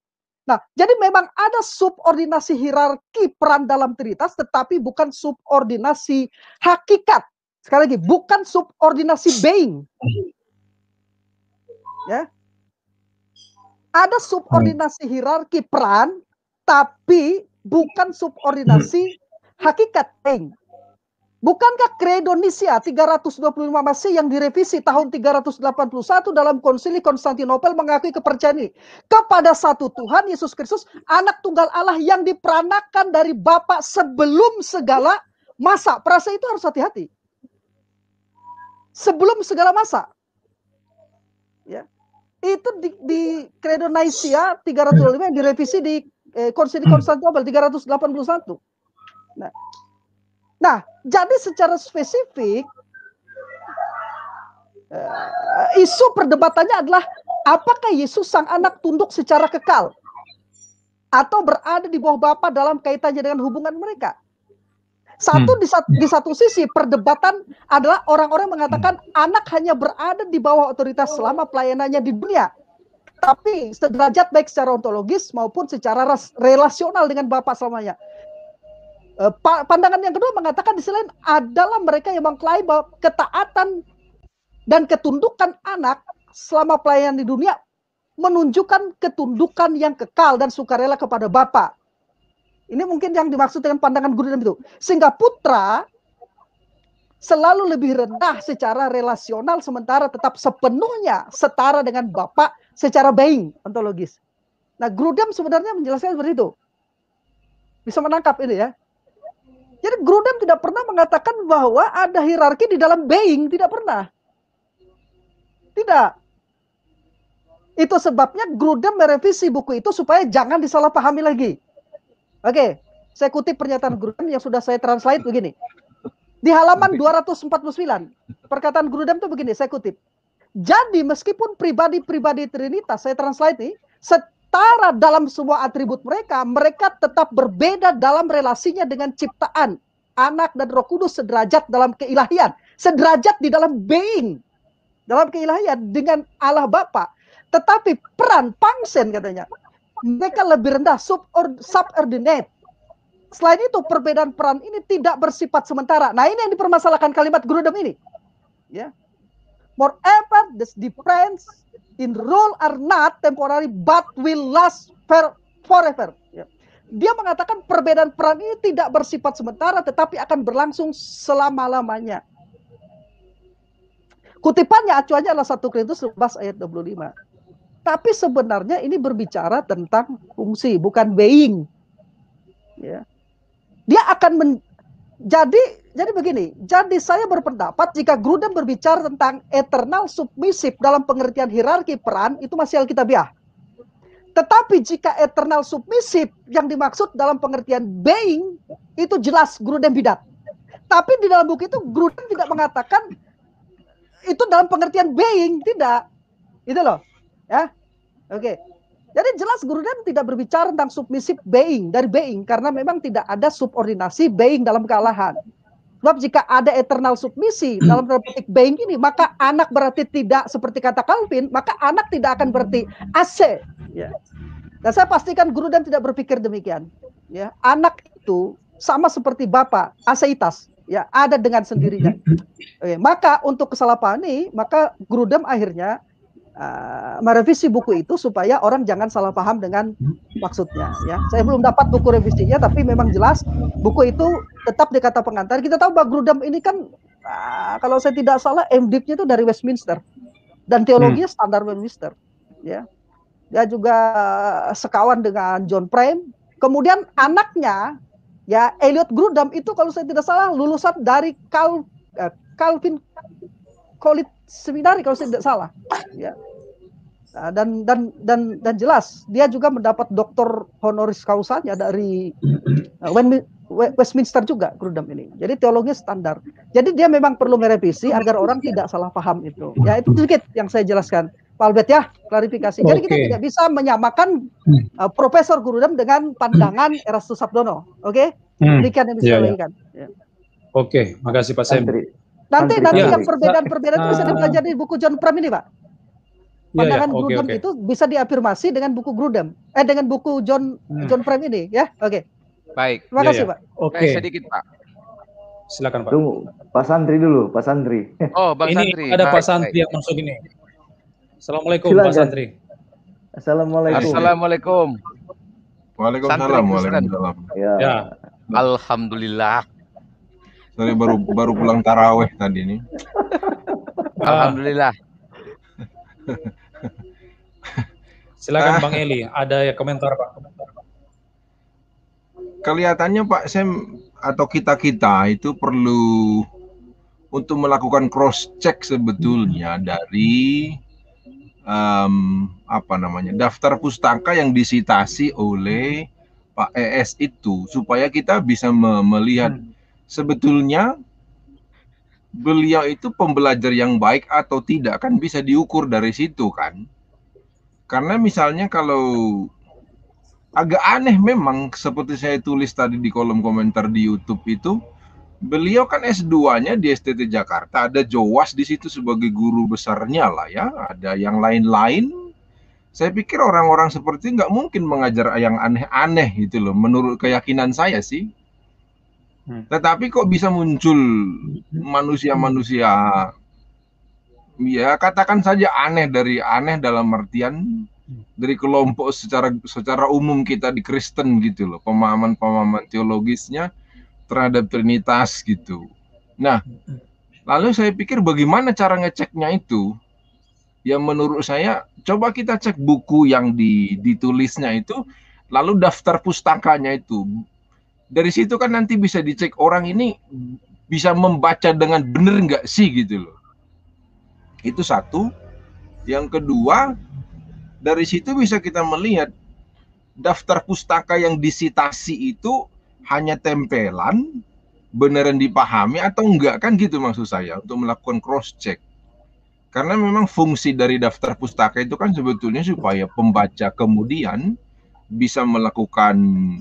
Nah, jadi memang ada subordinasi hierarki peran dalam Trinitas, tetapi bukan subordinasi hakikat. Sekali lagi, bukan subordinasi being. Ya. Ada subordinasi hierarki peran, tapi bukan subordinasi hakikat being. Bukankah Credo Nicea 325 Masehi yang direvisi tahun 381 dalam Konsili Konstantinopel mengakui kepercayaan ini kepada satu Tuhan Yesus Kristus, Anak Tunggal Allah yang diperanakan dari Bapa sebelum segala masa. Perasa itu harus hati-hati. Sebelum segala masa. Ya. Itu di Credo Nicea 325 yang direvisi di Konsili Konstantinopel 381. Nah, jadi secara spesifik isu perdebatannya adalah apakah Yesus Sang Anak tunduk secara kekal atau berada di bawah Bapa dalam kaitannya dengan hubungan mereka. Di satu sisi perdebatan adalah orang-orang mengatakan Anak hanya berada di bawah otoritas selama pelayanannya di dunia. Tapi sederajat baik secara ontologis maupun secara relasional dengan Bapa selamanya. Pandangan yang kedua mengatakan di sisi lain adalah mereka yang mengklaim bahwa ketaatan dan ketundukan Anak selama pelayanan di dunia menunjukkan ketundukan yang kekal dan sukarela kepada Bapa. Ini mungkin yang dimaksud dengan pandangan Grudem itu. Sehingga putra selalu lebih rendah secara relasional, sementara tetap sepenuhnya setara dengan Bapa secara being ontologis. Nah, Grudem sebenarnya menjelaskan seperti itu. Bisa menangkap ini, ya. Jadi Grudem tidak pernah mengatakan bahwa ada hierarki di dalam being, tidak pernah. Tidak. Itu sebabnya Grudem merevisi buku itu supaya jangan disalahpahami lagi. Oke, saya kutip pernyataan Grudem yang sudah saya translate begini. Di halaman 249, perkataan Grudem itu begini, saya kutip. Jadi meskipun pribadi-pribadi Trinitas, saya translate nih, setara dalam semua atribut mereka, mereka tetap berbeda dalam relasinya dengan ciptaan. Anak dan Roh Kudus sederajat dalam keilahian, sederajat di dalam being, dalam keilahian dengan Allah Bapa. Tetapi peran pangsen katanya, mereka lebih rendah, subordinate. Selain itu perbedaan peran ini tidak bersifat sementara. Nah, ini yang dipermasalahkan kalimat Grudem ini. Ya. Moreover, the difference in role are not temporary but will last forever. Ya. Dia mengatakan perbedaan peran ini tidak bersifat sementara tetapi akan berlangsung selama-lamanya. Kutipannya acuannya adalah 1 Korintus 11 ayat 25. Tapi sebenarnya ini berbicara tentang fungsi, bukan being. Ya. Dia akan jadi begini. Jadi saya berpendapat jika Grudem berbicara tentang eternal submissive dalam pengertian hierarki peran, itu masih alkitabiah. Tetapi jika eternal submissive yang dimaksud dalam pengertian being, itu jelas Grudem bidat. Tapi di dalam buku itu Grudem tidak mengatakan itu dalam pengertian being, tidak. Itu loh. Ya. Oke. Jadi jelas Grudem tidak berbicara tentang submissive being, dari being, karena memang tidak ada subordinasi being dalam kealahan. Sebab jika ada eternal submisi dalam petik being ini, maka anak berarti tidak seperti kata Calvin, maka anak tidak akan berarti AC. Ya. Dan saya pastikan Grudem tidak berpikir demikian. Ya. Anak itu sama seperti Bapa, aseitas, ya, ada dengan sendirinya. Oke. Maka untuk kesalahpahaman ini, maka Grudem akhirnya merevisi buku itu supaya orang jangan salah paham dengan maksudnya. Ya, saya belum dapat buku revisinya, tapi memang jelas buku itu tetap di kata pengantar. Kita tahu bahwa Grudem ini kan, kalau saya tidak salah, MDiv-nya itu dari Westminster dan teologinya standar Westminster. Ya, dia juga sekawan dengan John Frame. Kemudian anaknya, ya Elliot Grudem itu kalau saya tidak salah lulusan dari Calvin College Seminari kalau saya tidak salah. Ya. Dan jelas dia juga mendapat doktor honoris causanya dari Westminster juga Grudem ini. Jadi teologinya standar. Jadi dia memang perlu merevisi agar orang tidak salah paham itu. Ya itu sedikit yang saya jelaskan. Pak Albert ya, klarifikasi. Jadi kita tidak bisa menyamakan Profesor Grudem dengan pandangan Erastus Sabdono. Oke? Demikian yang bisa dilakukan. Ya. Oke, makasih Pak Sem. Nanti yang perbedaan-perbedaan itu bisa dipelajari di buku John Frame ini, Pak. Pandangan Grudem itu bisa diafirmasi dengan buku Grudem, dengan buku John Frame ini, ya. Oke. Baik. Terima kasih, Pak. Oke. Sedikit, Pak. Silakan, Pak. Tunggu, Pak Santri dulu, Pak Santri. Oh, Bang ini Santri. ada Pak Santri yang masuk ini. Assalamualaikum, Pak Santri. Assalamualaikum. Assalamualaikum. Waalaikumsalam. Waalaikumsalam. Ya. Alhamdulillah. Saya baru pulang taraweh tadi nih. Alhamdulillah. Silakan Bang Eli, ada ya komentar Pak? Kelihatannya Pak Sem atau kita itu perlu untuk melakukan cross check sebetulnya dari daftar pustaka yang disitasi oleh Pak ES itu supaya kita bisa melihat sebetulnya beliau itu pembelajar yang baik atau tidak kan bisa diukur dari situ kan. Karena misalnya kalau agak aneh memang seperti saya tulis tadi di kolom komentar di YouTube itu, beliau kan S2-nya di STT Jakarta, ada Jowas di situ sebagai guru besarnya lah ya, ada yang lain-lain. Saya pikir orang-orang seperti nggak mungkin mengajar yang aneh-aneh gitu loh, menurut keyakinan saya sih. Tetapi kok bisa muncul manusia-manusia, ya katakan saja aneh dalam artian dari kelompok secara umum kita di Kristen gitu loh, pemahaman teologisnya terhadap Trinitas gitu. Nah, lalu saya pikir bagaimana cara ngeceknya itu? Ya menurut saya coba kita cek buku yang ditulisnya itu, lalu daftar pustakanya itu. Dari situ kan nanti bisa dicek orang ini bisa membaca dengan benar nggak sih gitu loh. Itu satu. Yang kedua, dari situ bisa kita melihat daftar pustaka yang disitasi itu hanya tempelan, beneran dipahami atau enggak kan gitu maksud saya untuk melakukan cross check. Karena memang fungsi dari daftar pustaka itu kan sebetulnya supaya pembaca kemudian bisa melakukan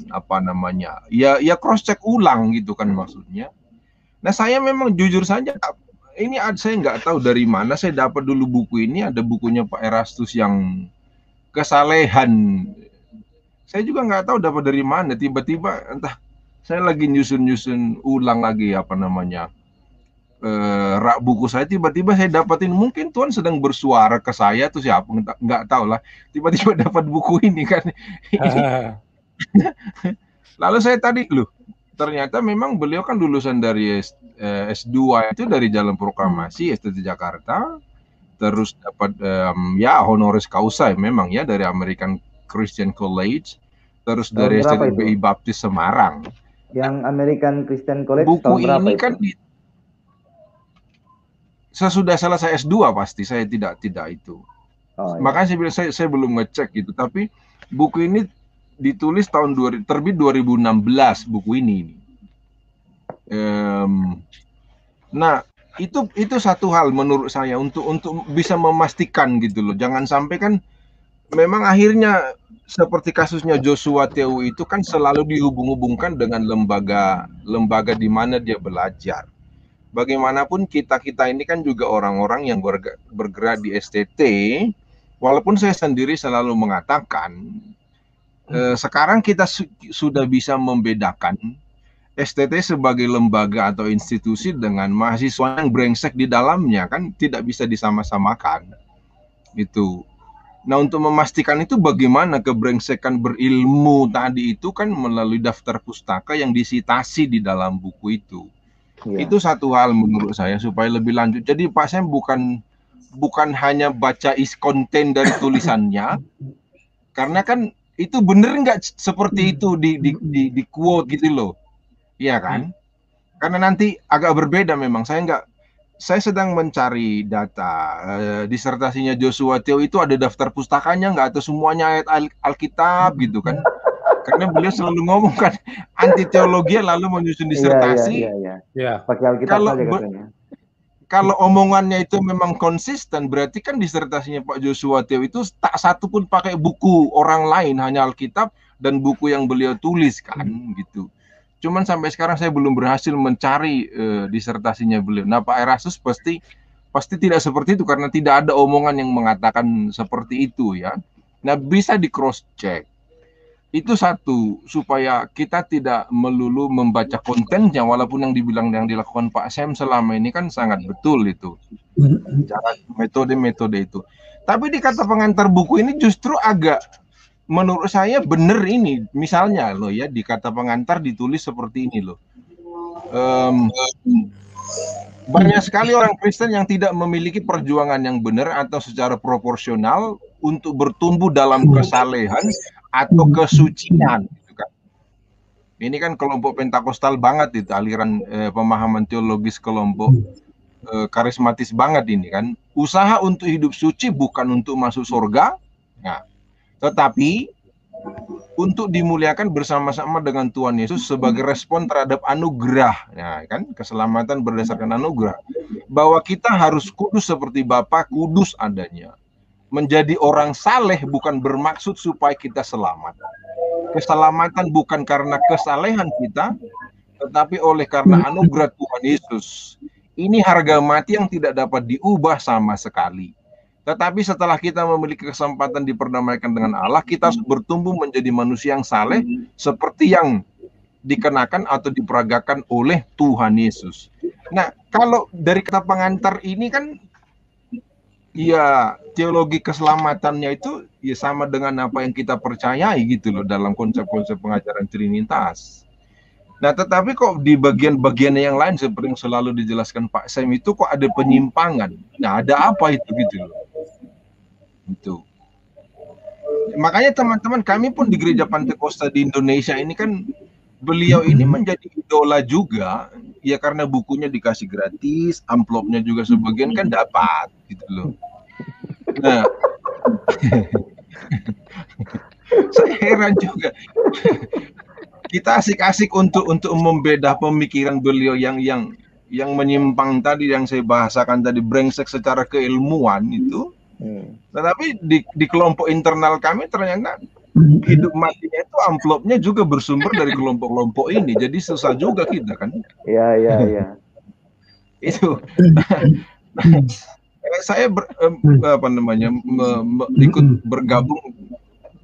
apa namanya, ya cross check ulang gitu kan maksudnya. Nah saya memang jujur saja ini saya nggak tahu dari mana saya dapat dulu buku ini, ada bukunya Pak Erastus yang kesalehan. Saya juga nggak tahu dapat dari mana, tiba-tiba entah saya lagi nyusun ulang lagi apa namanya rak buku saya, tiba-tiba saya dapatin, mungkin Tuhan sedang bersuara ke saya tuh siapa nggak tahu lah, tiba-tiba dapat buku ini kan. Lalu saya tadi ternyata memang beliau kan lulusan dari S2 itu dari Jalan Proklamasi STT Jakarta, terus dapat ya honoris causa memang ya dari American Christian College, terus dari STTBI Baptis Semarang. Yang American Christian College buku tahun berapa ini itu? Kan sesudah selesai S2 pasti saya tidak itu. Makanya saya bilang saya belum ngecek gitu, tapi buku ini ditulis terbit 2016 buku ini. Nah, itu satu hal menurut saya untuk bisa memastikan gitu loh. Jangan sampai kan memang akhirnya seperti kasusnya Joshua Teu itu kan selalu dihubung-hubungkan dengan lembaga di mana dia belajar. Bagaimanapun kita ini kan juga orang-orang yang bergerak di STT, walaupun saya sendiri selalu mengatakan sekarang kita sudah bisa membedakan STT sebagai lembaga atau institusi dengan mahasiswa yang brengsek di dalamnya, kan tidak bisa disama-samakan itu. Nah, untuk memastikan itu bagaimana kebrengsekan berilmu tadi itu kan melalui daftar pustaka yang disitasi di dalam buku itu. Itu satu hal menurut saya supaya lebih lanjut. Jadi Pak Sam bukan hanya baca konten dari tulisannya, karena kan itu bener nggak seperti itu di quote gitu loh, iya kan? Karena nanti agak berbeda memang. Saya sedang mencari data disertasinya Joshua Teu itu ada daftar pustakanya nggak, atau semuanya ayat Alkitab gitu kan? Karena beliau selalu ngomong kan anti teologi lalu menyusun disertasi. Iya. Pakai Alkitab saja katanya. Kalau omongannya itu memang konsisten, berarti kan disertasinya Pak Joshua Teu itu tak satu pun pakai buku orang lain, hanya Alkitab dan buku yang beliau tulis kan gitu. Cuman sampai sekarang saya belum berhasil mencari disertasinya beliau. Nah, Pak Erastus pasti tidak seperti itu karena tidak ada omongan yang mengatakan seperti itu ya. Nah, bisa di cross check. Itu satu, supaya kita tidak melulu membaca kontennya, walaupun yang dilakukan Pak Sam selama ini kan sangat betul itu. Cara metode-metode itu. Tapi di kata pengantar buku ini justru agak, menurut saya benar ini. Misalnya loh ya, di kata pengantar ditulis seperti ini loh. Banyak sekali orang Kristen yang tidak memiliki perjuangan yang benar atau secara proporsional untuk bertumbuh dalam kesalehan atau kesucian gitu kan. Ini kan kelompok Pentakostal banget itu, aliran pemahaman teologis kelompok karismatis banget ini kan. Usaha untuk hidup suci bukan untuk masuk surga, nah, tetapi untuk dimuliakan bersama-sama dengan Tuhan Yesus sebagai respon terhadap anugerah, ya kan, keselamatan berdasarkan anugerah, bahwa kita harus kudus seperti Bapa kudus adanya. Menjadi orang saleh bukan bermaksud supaya kita selamat. Keselamatan bukan karena kesalehan kita, tetapi oleh karena anugerah Tuhan Yesus. Ini harga mati yang tidak dapat diubah sama sekali. Tetapi setelah kita memiliki kesempatan diperdamaikan dengan Allah, kita harus bertumbuh menjadi manusia yang saleh seperti yang dikenakan atau diperagakan oleh Tuhan Yesus. Nah, kalau dari kata pengantar ini kan ya teologi keselamatannya itu ya sama dengan apa yang kita percayai gitu loh dalam konsep-konsep pengajaran Trinitas. Nah, tetapi kok di bagian-bagian yang lain seperti yang selalu dijelaskan Pak Sam itu kok ada penyimpangan. Nah, ada apa itu gitu loh. Itu. Makanya teman-teman kami pun di Gereja Pantekosta di Indonesia ini kan beliau ini menjadi idola juga ya, karena bukunya dikasih gratis, amplopnya juga sebagian kan dapat gitu loh. Nah, saya heran juga. Kita asik-asik untuk membedah pemikiran beliau yang yang menyimpang tadi yang saya bahasakan tadi, brengsek secara keilmuan itu. Tetapi di kelompok internal kami ternyata hidup matinya itu amplopnya juga bersumber dari kelompok-kelompok ini. Jadi susah juga kita kan. Iya. Itu saya ikut bergabung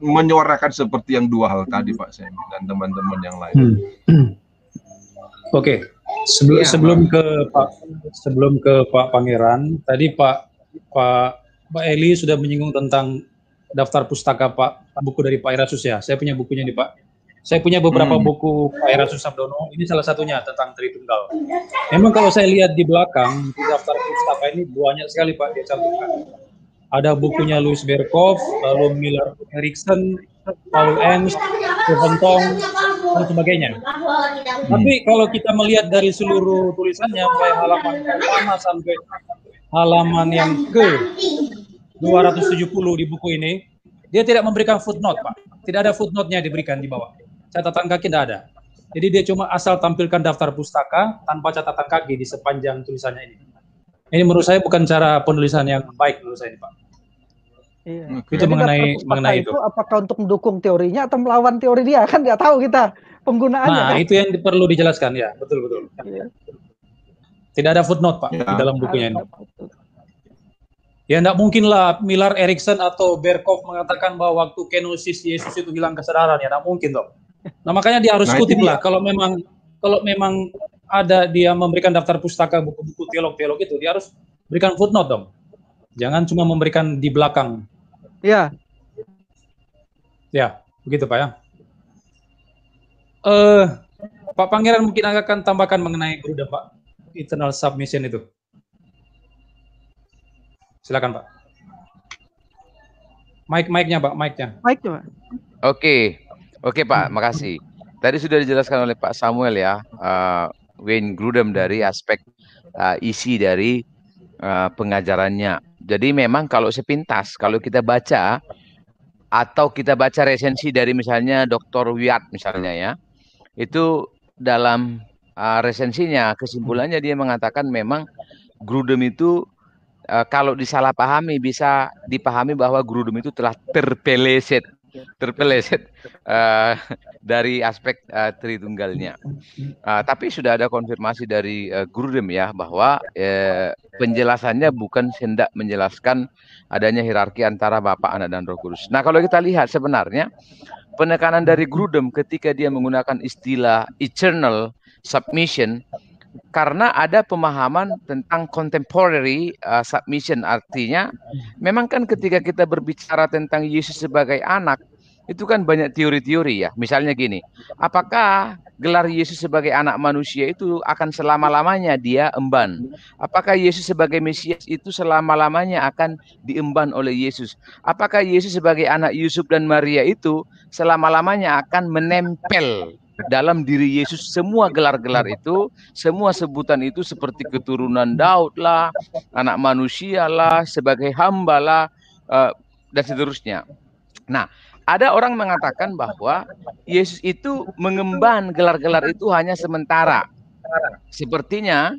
menyuarakan seperti yang dua hal tadi Pak Semi dan teman-teman yang lain. Oke. Sebelum ke Pak Pangeran, tadi Pak Eli sudah menyinggung tentang daftar pustaka buku dari Pak Erasus ya. Saya punya bukunya nih Pak. Saya punya beberapa buku Pak Erasus Sabdono. Ini salah satunya tentang Tritunggal. Memang kalau saya lihat di belakang di daftar pustaka ini banyak sekali Pak dia cantumkan. Ada bukunya Louis Berkhof, lalu Miller Erickson, Paul Enns, Stephen Tong, dan sebagainya. Tapi kalau kita melihat dari seluruh tulisannya, mulai halaman pertama sampai halaman yang ke 270 di buku ini, dia tidak memberikan footnote, Pak. Tidak ada footnote-nya diberikan di bawah. Catatan kaki tidak ada. Jadi dia cuma asal tampilkan daftar pustaka tanpa catatan kaki di sepanjang tulisannya ini. Ini menurut saya bukan cara penulisan yang baik menurut saya, Pak. Iya. Itu mengenai itu. Apakah untuk mendukung teorinya atau melawan teori dia, kan nggak tahu kita penggunaannya. Nah, kan? itu yang perlu dijelaskan ya, betul. Iya. Tidak ada footnote Pak di dalam bukunya ini. Ya enggak mungkin lah Miller Erickson atau Berkhof mengatakan bahwa waktu kenosis Yesus itu hilang kesadaran, ya enggak mungkin toh. Nah makanya dia harus kutip lah kalau memang ada dia memberikan daftar pustaka buku-buku teolog itu, dia harus berikan footnote dong. Jangan cuma memberikan di belakang. Ya. Ya, begitu Pak ya. Pak Pangeran mungkin akan tambahkan mengenai Garuda Pak, eternal submission itu. Silakan Pak. Mic-nya Pak, mic-nya. Mic-nya Pak. Oke Pak, makasih. Tadi sudah dijelaskan oleh Pak Samuel ya, Wayne Grudem dari aspek isi dari pengajarannya. Jadi memang kalau sepintas, kalau kita baca atau kita baca resensi dari misalnya Dr. Wyatt misalnya ya, itu dalam resensinya kesimpulannya dia mengatakan memang Grudem itu kalau disalahpahami bisa dipahami bahwa Grudem itu telah terpeleset dari aspek Tritunggalnya. Tapi sudah ada konfirmasi dari Grudem ya bahwa penjelasannya bukan hendak menjelaskan adanya hierarki antara Bapa, Anak, dan Roh Kudus. Nah kalau kita lihat sebenarnya penekanan dari Grudem ketika dia menggunakan istilah eternal submission, karena ada pemahaman tentang contemporary submission, artinya memang kan ketika kita berbicara tentang Yesus sebagai anak, itu kan banyak teori-teori ya. Misalnya gini, apakah gelar Yesus sebagai anak manusia itu akan selama-lamanya dia emban? Apakah Yesus sebagai Mesias itu selama-lamanya akan diemban oleh Yesus? Apakah Yesus sebagai anak Yusuf dan Maria itu selama-lamanya akan menempel dalam diri Yesus semua gelar-gelar itu, semua sebutan itu seperti keturunan Daud lah, anak manusia lah, sebagai hamba lah, dan seterusnya. Nah, ada orang mengatakan bahwa Yesus itu mengemban gelar-gelar itu hanya sementara. Sepertinya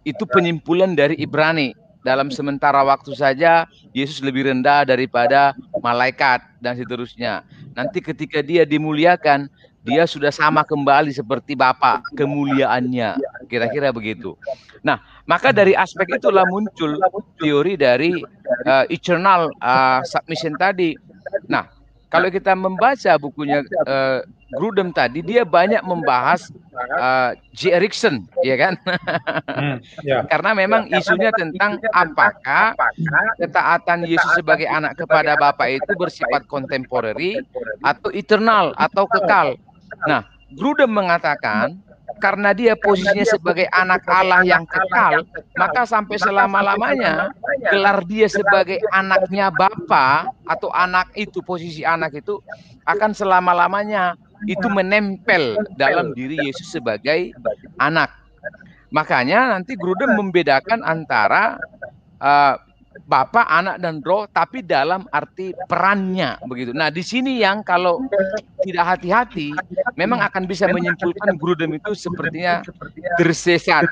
itu penyimpulan dari Ibrani. Dalam sementara waktu saja Yesus lebih rendah daripada malaikat dan seterusnya. Nanti ketika dia dimuliakan, dia sudah sama kembali seperti Bapa kemuliaannya, kira-kira begitu. Nah, maka dari aspek itulah muncul teori dari eternal submission tadi. Nah, kalau kita membaca bukunya Grudem tadi, dia banyak membahas J. Erickson, ya kan? Karena memang isunya tentang apakah ketaatan Yesus sebagai anak kepada Bapa itu bersifat kontemporary atau eternal atau kekal. Nah, Grudem mengatakan karena dia posisinya sebagai anak Allah yang kekal, maka sampai selama-lamanya gelar dia sebagai anaknya Bapa atau anak itu, posisi anak itu akan selama-lamanya itu menempel dalam diri Yesus sebagai anak. Makanya nanti Grudem membedakan antara Bapa, Anak, dan Roh, tapi dalam arti perannya begitu. Nah, di sini yang kalau tidak hati-hati, memang akan bisa menyimpulkan Grudem itu sepertinya tersesat.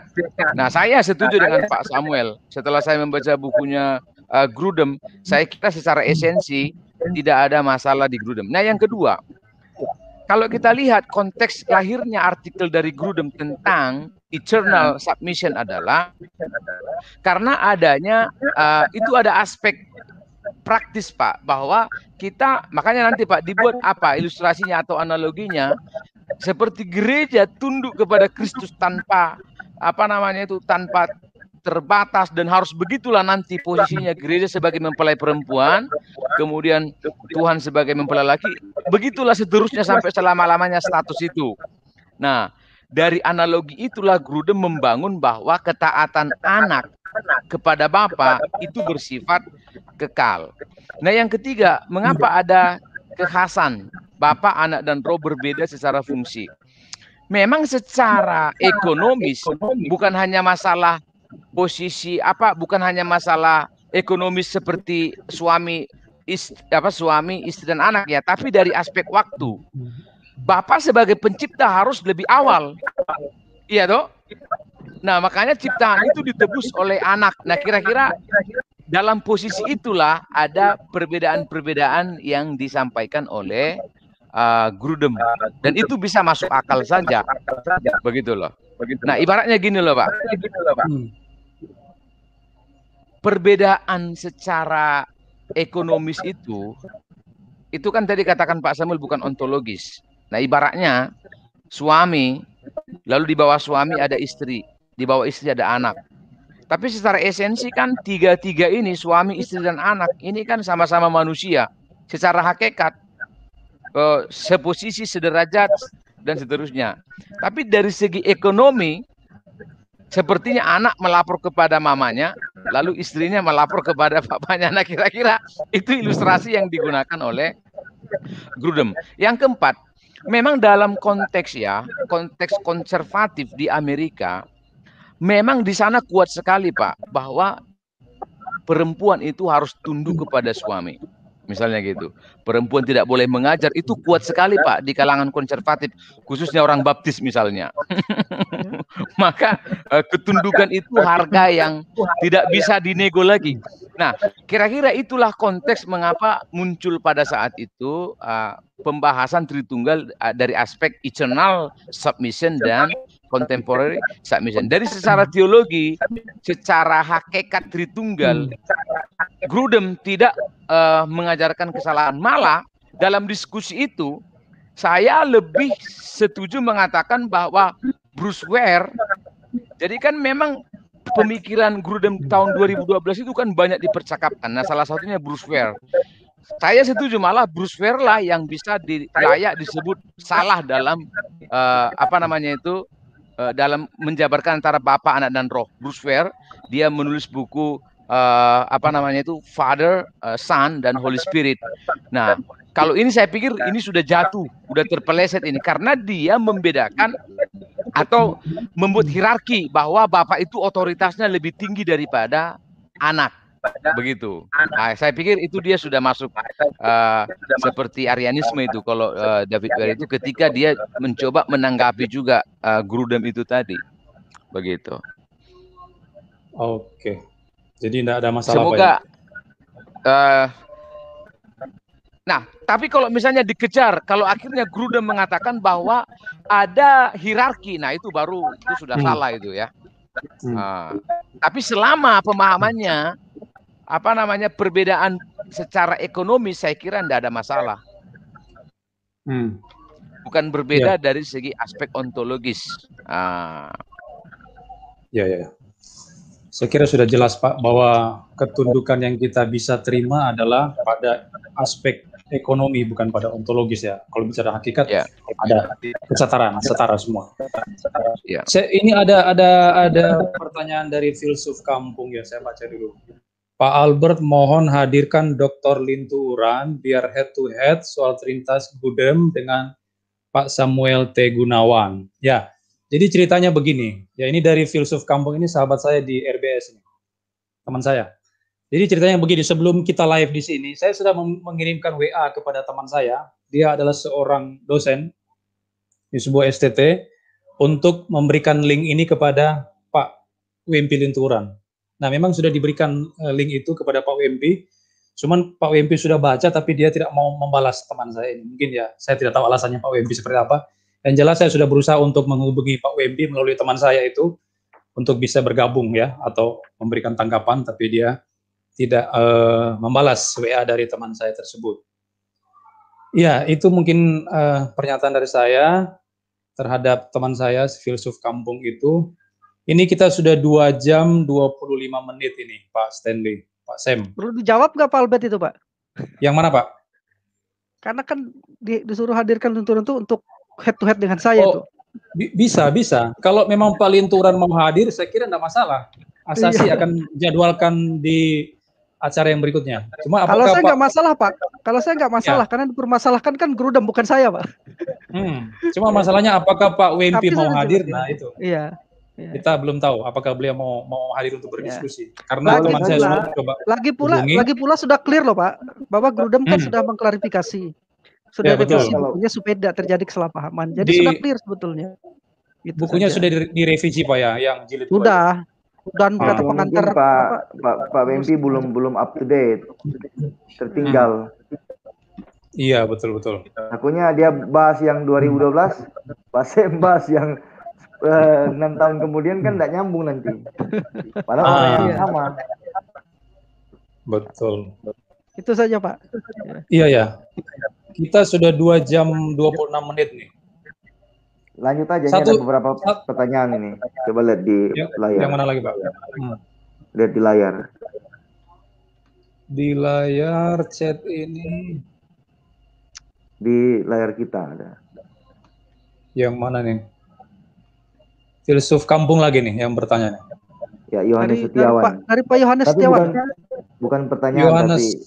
Nah, saya setuju dengan Pak Samuel. Setelah saya membaca bukunya Grudem, saya kira secara esensi tidak ada masalah di Grudem. Nah, yang kedua, kalau kita lihat konteks lahirnya artikel dari Grudem tentang eternal submission adalah karena adanya itu ada aspek praktis, Pak, bahwa kita, makanya nanti Pak dibuat apa ilustrasinya atau analoginya seperti gereja tunduk kepada Kristus tanpa tanpa terbatas, dan harus begitulah nanti posisinya gereja sebagai mempelai perempuan, kemudian Tuhan sebagai mempelai laki, begitulah seterusnya sampai selama-lamanya status itu. Nah, dari analogi itulah Grudem membangun bahwa ketaatan anak kepada Bapa itu bersifat kekal. Nah, yang ketiga, mengapa ada kekhasan Bapa, Anak, dan Roh berbeda secara fungsi? Memang secara ekonomis bukan hanya masalah posisi bukan hanya masalah ekonomis seperti suami istri dan anak ya, tapi dari aspek waktu. Bapak sebagai pencipta harus lebih awal. Iya toh? Nah, makanya ciptaan itu ditebus oleh anak. Nah, kira-kira dalam posisi itulah ada perbedaan-perbedaan yang disampaikan oleh Grudem, dan itu bisa masuk akal saja. Begitu loh. Nah, ibaratnya gini loh, Pak. Perbedaan secara ekonomis itu kan tadi katakan Pak Samuel bukan ontologis. Nah, ibaratnya suami, lalu di bawah suami ada istri, di bawah istri ada anak. Tapi secara esensi kan tiga-tiga ini, suami, istri, dan anak, ini kan sama-sama manusia. Secara hakikat, seposisi, sederajat, dan seterusnya. Tapi dari segi ekonomi, sepertinya anak melapor kepada mamanya, lalu istrinya melapor kepada bapaknya. Nah, kira-kira itu ilustrasi yang digunakan oleh Grudem. Yang keempat, memang dalam konteks konservatif di Amerika, memang di sana kuat sekali, Pak, bahwa perempuan itu harus tunduk kepada suami. Misalnya gitu. Perempuan tidak boleh mengajar, itu kuat sekali, Pak, di kalangan konservatif, khususnya orang baptis misalnya. Maka ketundukan itu harga yang tidak bisa dinego lagi. Nah, kira-kira itulah konteks mengapa muncul pada saat itu pembahasan Tritunggal dari aspek eternal submission dan contemporary submission. Dari secara teologi, secara hakikat Tritunggal, Grudem tidak mengajarkan kesalahan. Malah dalam diskusi itu, saya lebih setuju mengatakan bahwa Bruce Ware, jadi kan memang pemikiran Grudem tahun 2012 itu kan banyak dipercakapkan. Nah, salah satunya Bruce Ware. Saya setuju malah Bruce Ware lah yang bisa layak disebut salah dalam dalam menjabarkan antara Bapa, Anak, dan Roh. Bruce Ware, dia menulis buku Father, Son, dan Holy Spirit. Nah, kalau ini saya pikir ini sudah jatuh, sudah terpeleset ini, karena dia membedakan atau membuat hierarki bahwa Bapak itu otoritasnya lebih tinggi daripada anak. Begitu. Nah, saya pikir itu dia sudah masuk seperti Arianisme itu. Kalau David Ware itu ketika dia mencoba menanggapi juga Grudem itu tadi. Begitu. Oke. Jadi tidak ada masalah. Semoga nah, tapi kalau misalnya dikejar, kalau akhirnya Grudem mengatakan bahwa ada hierarki, nah itu sudah salah itu ya. Tapi selama pemahamannya perbedaan secara ekonomi, saya kira tidak ada masalah. Bukan berbeda dari segi aspek ontologis. Ya. Saya kira sudah jelas, Pak, bahwa ketundukan yang kita bisa terima adalah pada aspek ekonomi, bukan pada ontologis ya. Kalau bicara hakikat, ada setara semua. Ini ada pertanyaan dari filsuf kampung ya, saya baca dulu. Pak Albert mohon hadirkan Dr. Linturan biar head to head soal Trinitas Grudem dengan Pak Samuel T. Gunawan. Ya, jadi ceritanya begini. Ya, ini dari filsuf kampung, ini sahabat saya di RBS ini, teman saya. Jadi ceritanya begini, sebelum kita live di sini, saya sudah mengirimkan WA kepada teman saya. Dia adalah seorang dosen di sebuah STT untuk memberikan link ini kepada Pak WMP Linturan. Nah, memang sudah diberikan link itu kepada Pak WMP. Cuman Pak WMP sudah baca, tapi dia tidak mau membalas teman saya ini. Mungkin ya, saya tidak tahu alasannya Pak WMP seperti apa. Yang jelas saya sudah berusaha untuk menghubungi Pak WMP melalui teman saya itu untuk bisa bergabung ya, atau memberikan tanggapan, tapi dia tidak membalas WA dari teman saya tersebut. Ya, itu mungkin pernyataan dari saya terhadap teman saya, filsuf kampung itu. Ini kita sudah 2 jam 25 menit ini, Pak Stanley, Pak Sam. Perlu dijawab nggak Pak Albert itu, Pak? Yang mana, Pak? Karena kan disuruh hadirkan Linturan itu untuk head to head dengan saya tuh. Bisa. Kalau memang Pak Linturan mau hadir, saya kira tidak masalah. Asasi akan jadwalkan di acara yang berikutnya. Cuma kalau saya nggak masalah, Pak. Kalau saya nggak masalah, karena dipermasalahkan kan Grudem, bukan saya, Pak. Cuma masalahnya apakah Pak WMP mau hadir? Nah itu. Iya. Kita belum tahu apakah beliau mau hadir untuk berdiskusi. Karena teman saya sudah coba. Lagi pula sudah clear loh, Pak, bahwa Grudem kan sudah mengklarifikasi, sudah revisi bukunya supaya tidak terjadi kesalahpahaman. Jadi sudah clear sebetulnya. Gitu bukunya saja. sudah direvisi, Pak ya, yang jilid 2. Sudah. Dan kata pengantar Pak WMP belum up to date, tertinggal. Iya, betul. Akunya dia bahas yang 2012, Pak Sem bahas yang 6 tahun kemudian kan tidak nyambung nanti. Padahal orang yang sama. Betul. Itu saja, Pak. Iya ya. Kita sudah 2 jam 26 menit nih. Lanjut aja, ini ada beberapa pertanyaan ini. Coba lihat di layar. Yang mana lagi, Pak? Lihat di layar. Di layar chat ini. Di layar kita ada. Yang mana nih? Filsuf kampung lagi nih yang bertanya nih. Ya, Yohanes Setiawan. Dari Pak Yohanes Setiawan. Bukan pertanyaan, tapi.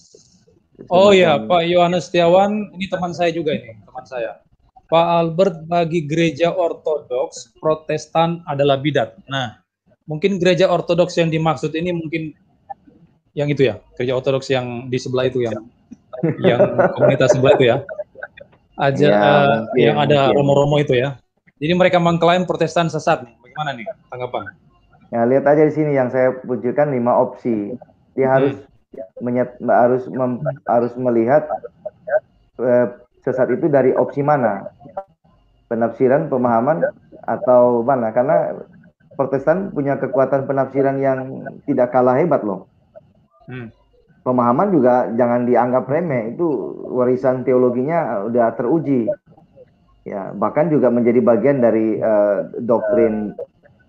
Oh ya, Pak Yohanes Setiawan, ini teman saya juga ini, teman saya. Pak Albert, bagi gereja ortodoks, Protestan adalah bidat. Nah, mungkin gereja ortodoks yang dimaksud ini mungkin yang itu ya, gereja ortodoks yang di sebelah itu, yang komunitas sebelah itu ya. Yang ada romo-romo itu ya. Jadi mereka mengklaim Protestan sesat. Bagaimana nih tanggapan? Ya, lihat aja di sini yang saya munculkan 5 opsi. Dia harus melihat sesat itu dari opsi mana, penafsiran, pemahaman, atau mana? Karena Protestan punya kekuatan penafsiran yang tidak kalah hebat loh. Pemahaman juga jangan dianggap remeh, itu warisan teologinya udah teruji. Ya, bahkan juga menjadi bagian dari doktrin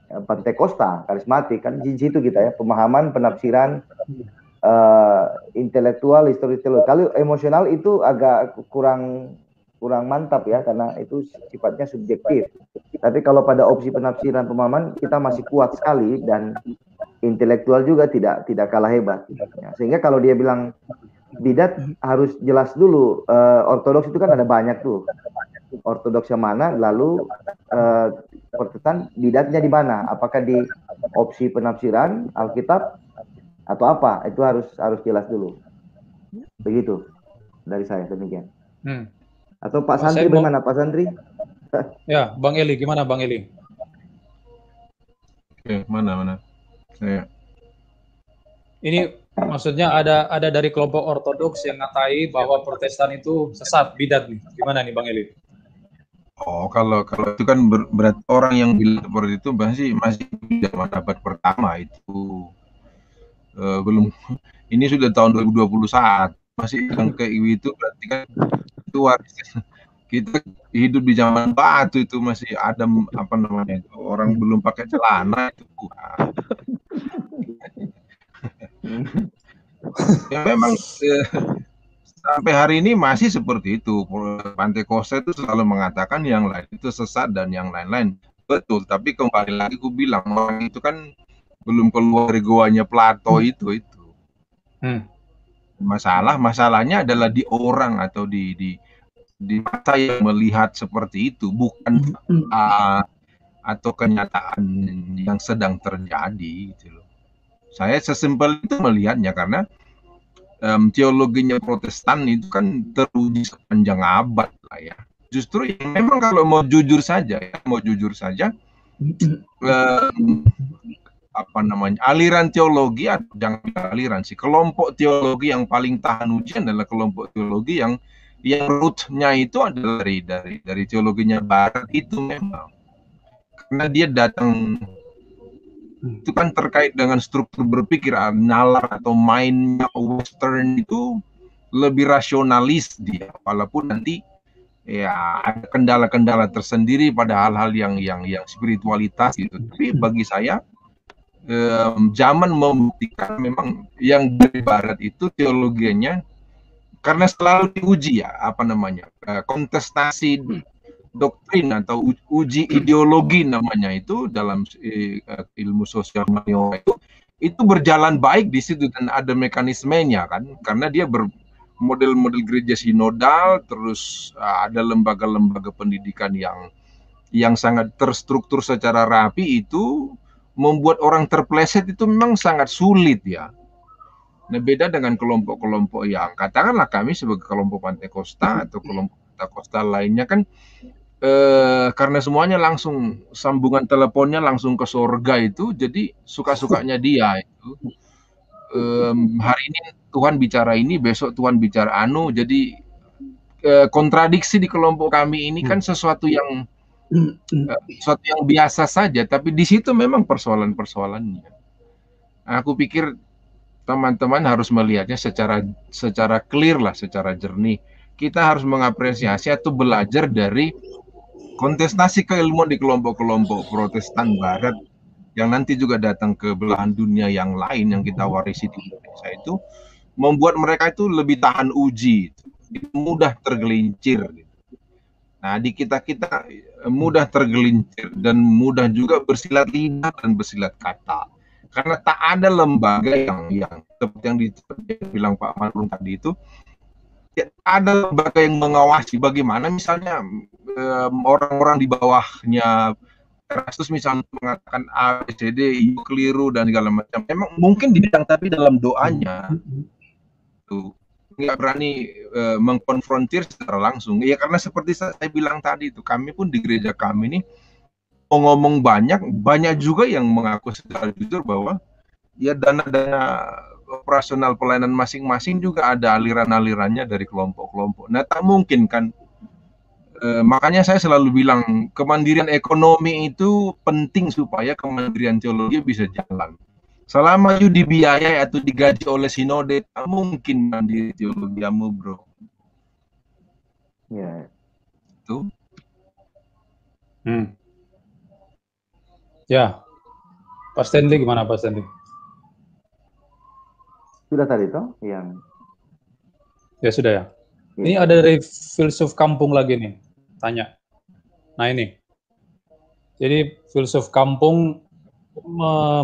Pentakosta, karismatik, kan di situ kita ya, pemahaman, penafsiran, intelektual, historis teologi. Kalau emosional itu agak kurang mantap ya, karena itu sifatnya subjektif. Tapi kalau pada opsi penafsiran pemahaman kita masih kuat sekali, dan intelektual juga tidak kalah hebat. Ya, sehingga kalau dia bilang bidat harus jelas dulu. Ortodoks itu kan ada banyak tuh. Ortodoks yang mana, lalu Protestan bidatnya di mana? Apakah di opsi penafsiran Alkitab atau apa? Itu harus jelas dulu. Begitu dari saya, demikian. Atau Pak Santri bagaimana, Pak Santri? Ya, Bang Eli, gimana Bang Eli? Oke, mana? Saya. Ini maksudnya ada dari kelompok ortodoks yang ngatai bahwa Protestan itu sesat, bidat nih. Gimana nih Bang Eli? Oh, kalau itu kan berat orang yang bilang seperti itu masih zaman abad pertama itu belum. Ini sudah tahun 2021, masih yang kayak itu berarti kan itu kita hidup di zaman batu, itu masih ada apa namanya itu, orang belum pakai celana itu. Ya memang sampai hari ini masih seperti itu. Pentakosta itu selalu mengatakan yang lain itu sesat dan yang lain-lain. Betul, tapi kembali lagi aku bilang, orang itu kan belum keluar dari goanya Plato itu. Masalahnya adalah di orang atau di mata yang melihat seperti itu, bukan atau kenyataan yang sedang terjadi gitu loh. Saya sesimpel itu melihatnya karena teologinya Protestan itu kan teruji sepanjang abad lah ya. Justru yang memang kalau mau jujur saja, aliran teologi, jangan aliran sih, kelompok teologi yang paling tahan ujian adalah kelompok teologi yang root-nya itu adalah dari teologinya Barat itu memang. Karena dia datang itu kan terkait dengan struktur berpikir nalar atau mindnya Western itu lebih rasionalis dia, walaupun nanti ya ada kendala-kendala tersendiri pada hal-hal yang spiritualitas gitu. Tapi bagi saya zaman membuktikan memang yang dari Barat itu teologinya karena selalu diuji ya kontestasi doktrin atau uji ideologi namanya itu dalam ilmu sosial humaniora itu berjalan baik di situ dan ada mekanismenya kan, karena dia model-model gereja sinodal, terus ada lembaga-lembaga pendidikan yang sangat terstruktur secara rapi, itu membuat orang terpleset itu memang sangat sulit ya. Nah, beda dengan kelompok-kelompok yang katakanlah kami sebagai kelompok Pantekosta atau kelompok Pentakosta lainnya kan karena semuanya langsung sambungan teleponnya langsung ke surga itu, jadi suka-sukanya dia itu. Hari ini Tuhan bicara ini, besok Tuhan bicara anu, jadi kontradiksi di kelompok kami ini kan sesuatu yang biasa saja, tapi di situ memang persoalan-persoalannya. Aku pikir teman-teman harus melihatnya secara clear lah, secara jernih. Kita harus mengapresiasi atau belajar dari kontestasi keilmuan di kelompok-kelompok Protestan Barat yang nanti juga datang ke belahan dunia yang lain yang kita warisi di Indonesia, itu membuat mereka itu lebih tahan uji, mudah tergelincir. Nah, di kita mudah tergelincir dan mudah juga bersilat lidah dan bersilat kata, karena tak ada lembaga yang seperti yang dibilang Pak Manurung tadi itu, ada lembaga yang mengawasi bagaimana misalnya orang-orang di bawahnya Erastus misalnya mengatakan A, B, C, D, I, keliru dan segala macam. Memang mungkin dibilang, tapi dalam doanya tuh nggak berani mengkonfrontir secara langsung. Ya karena seperti saya bilang tadi itu, kami pun di gereja kami ini mau ngomong banyak juga yang mengaku secara jujur bahwa ya dana-dana operasional pelayanan masing-masing juga ada aliran-alirannya dari kelompok-kelompok. Nah, tak mungkin kan. Makanya saya selalu bilang kemandirian ekonomi itu penting supaya kemandirian teologi bisa jalan. Selama you dibiayai atau digaji oleh sinode, tak mungkin mandiri teologiamu, bro. Ya. Tuh. Ya, Pak Stanley gimana Pak Stanley? Sudah tadi toh yang. Ya sudah ya. Ini ada dari filsuf kampung lagi nih, tanya. Nah ini, jadi filsuf kampung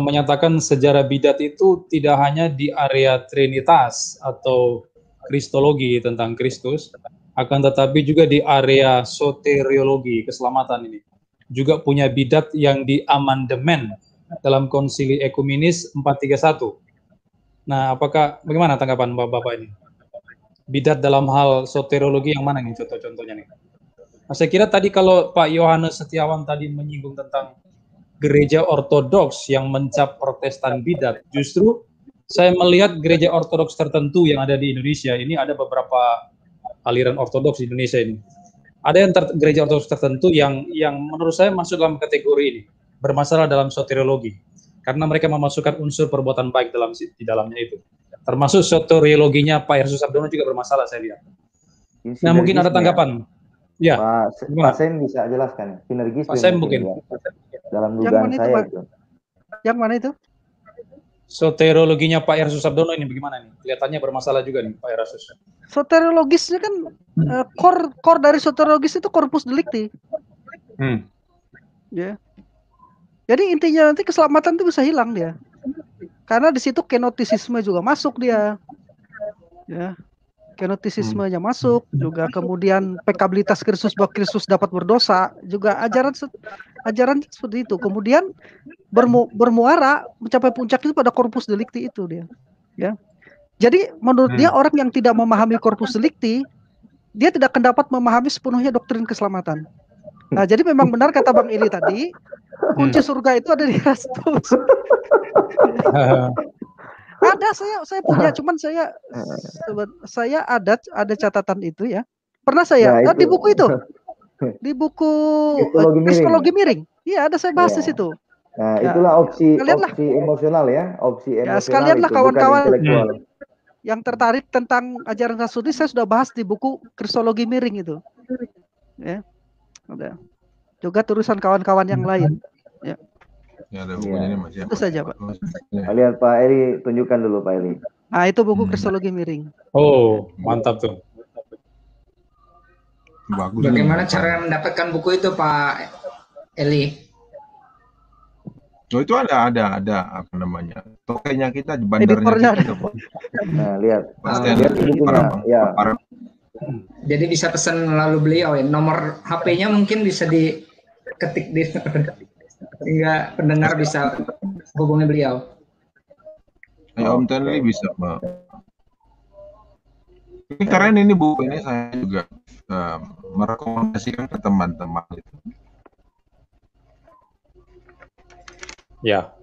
menyatakan sejarah bidat itu tidak hanya di area Trinitas atau Kristologi tentang Kristus, akan tetapi juga di area soteriologi, keselamatan ini. Juga punya bidat yang di amandemen dalam Konsili Ekumenis 431. Nah, bagaimana tanggapan Bapak ini? Bidat dalam hal soteriologi yang mana nih contoh-contohnya nih? Nah, saya kira tadi kalau Pak Yohanes Setiawan tadi menyinggung tentang gereja ortodoks yang mencap Protestan bidat, justru saya melihat gereja ortodoks tertentu yang ada di Indonesia ini, ada beberapa aliran ortodoks di Indonesia ini. Ada yang gereja ortodoks tertentu yang menurut saya masuk dalam kategori ini, bermasalah dalam soteriologi, karena mereka memasukkan unsur perbuatan baik di dalamnya itu. Termasuk soteriologinya Pak Yesus Sabdono juga bermasalah, saya lihat. Nah, mungkin ada tanggapan. Ya, Pak Sen bisa jelaskan. Sinergis Pak Sen mungkin. Dalam dugaan saya itu. Yang mana itu? Soteriologinya Pak Yesus Sabdono ini bagaimana nih? Kelihatannya bermasalah juga nih Pak Yesus. Soteriologisnya kan core dari soteriologis itu corpus delicti. Ya. Jadi intinya nanti keselamatan itu bisa hilang dia. Karena di situ kenotisisme juga masuk dia. Ya. Kenotisismenya masuk juga, kemudian pekabilitas Kristus bahwa Kristus dapat berdosa juga, ajaran ajaran seperti itu. Kemudian bermuara mencapai puncak itu pada corpus delicti itu dia. Ya. Jadi menurut dia orang yang tidak memahami corpus delicti, dia tidak akan dapat memahami sepenuhnya doktrin keselamatan. Nah, jadi memang benar kata Bang Eli tadi, kunci surga itu ada di Erastus. Ada, saya punya, cuman saya ada catatan itu ya. Pernah saya di buku itu. Di buku Kristologi Miring. Iya, ada saya bahas di situ. Nah, itulah opsi emosional ya, opsi emosional. Ya, sekalianlah kawan-kawan yang tertarik tentang ajaran Rasudi, saya sudah bahas di buku Kristologi Miring itu. Ya. Udah. Juga tulisan kawan-kawan yang lain. Ya. Ya, ada bukunya ini Mas. Itu saja, Pak. Lihat Pak Eli, tunjukkan dulu Pak Eli. Nah, itu buku Kristologi Miring. Oh, mantap tuh. Bagus. Bagaimana cara mendapatkan buku itu, Pak Eli? Oh, itu ada apa namanya? Tokennya kita di bandarnya kita. Nah, lihat. Lihat bukunya. Ya. Jadi bisa pesan melalui beliau ya. Nomor HP-nya mungkin bisa diketik di sehingga pendengar bisa hubungi beliau. Om Tenli bisa, Pak. Ini keren ini buku ini, saya juga merekomendasikan ke teman-teman itu. Ya,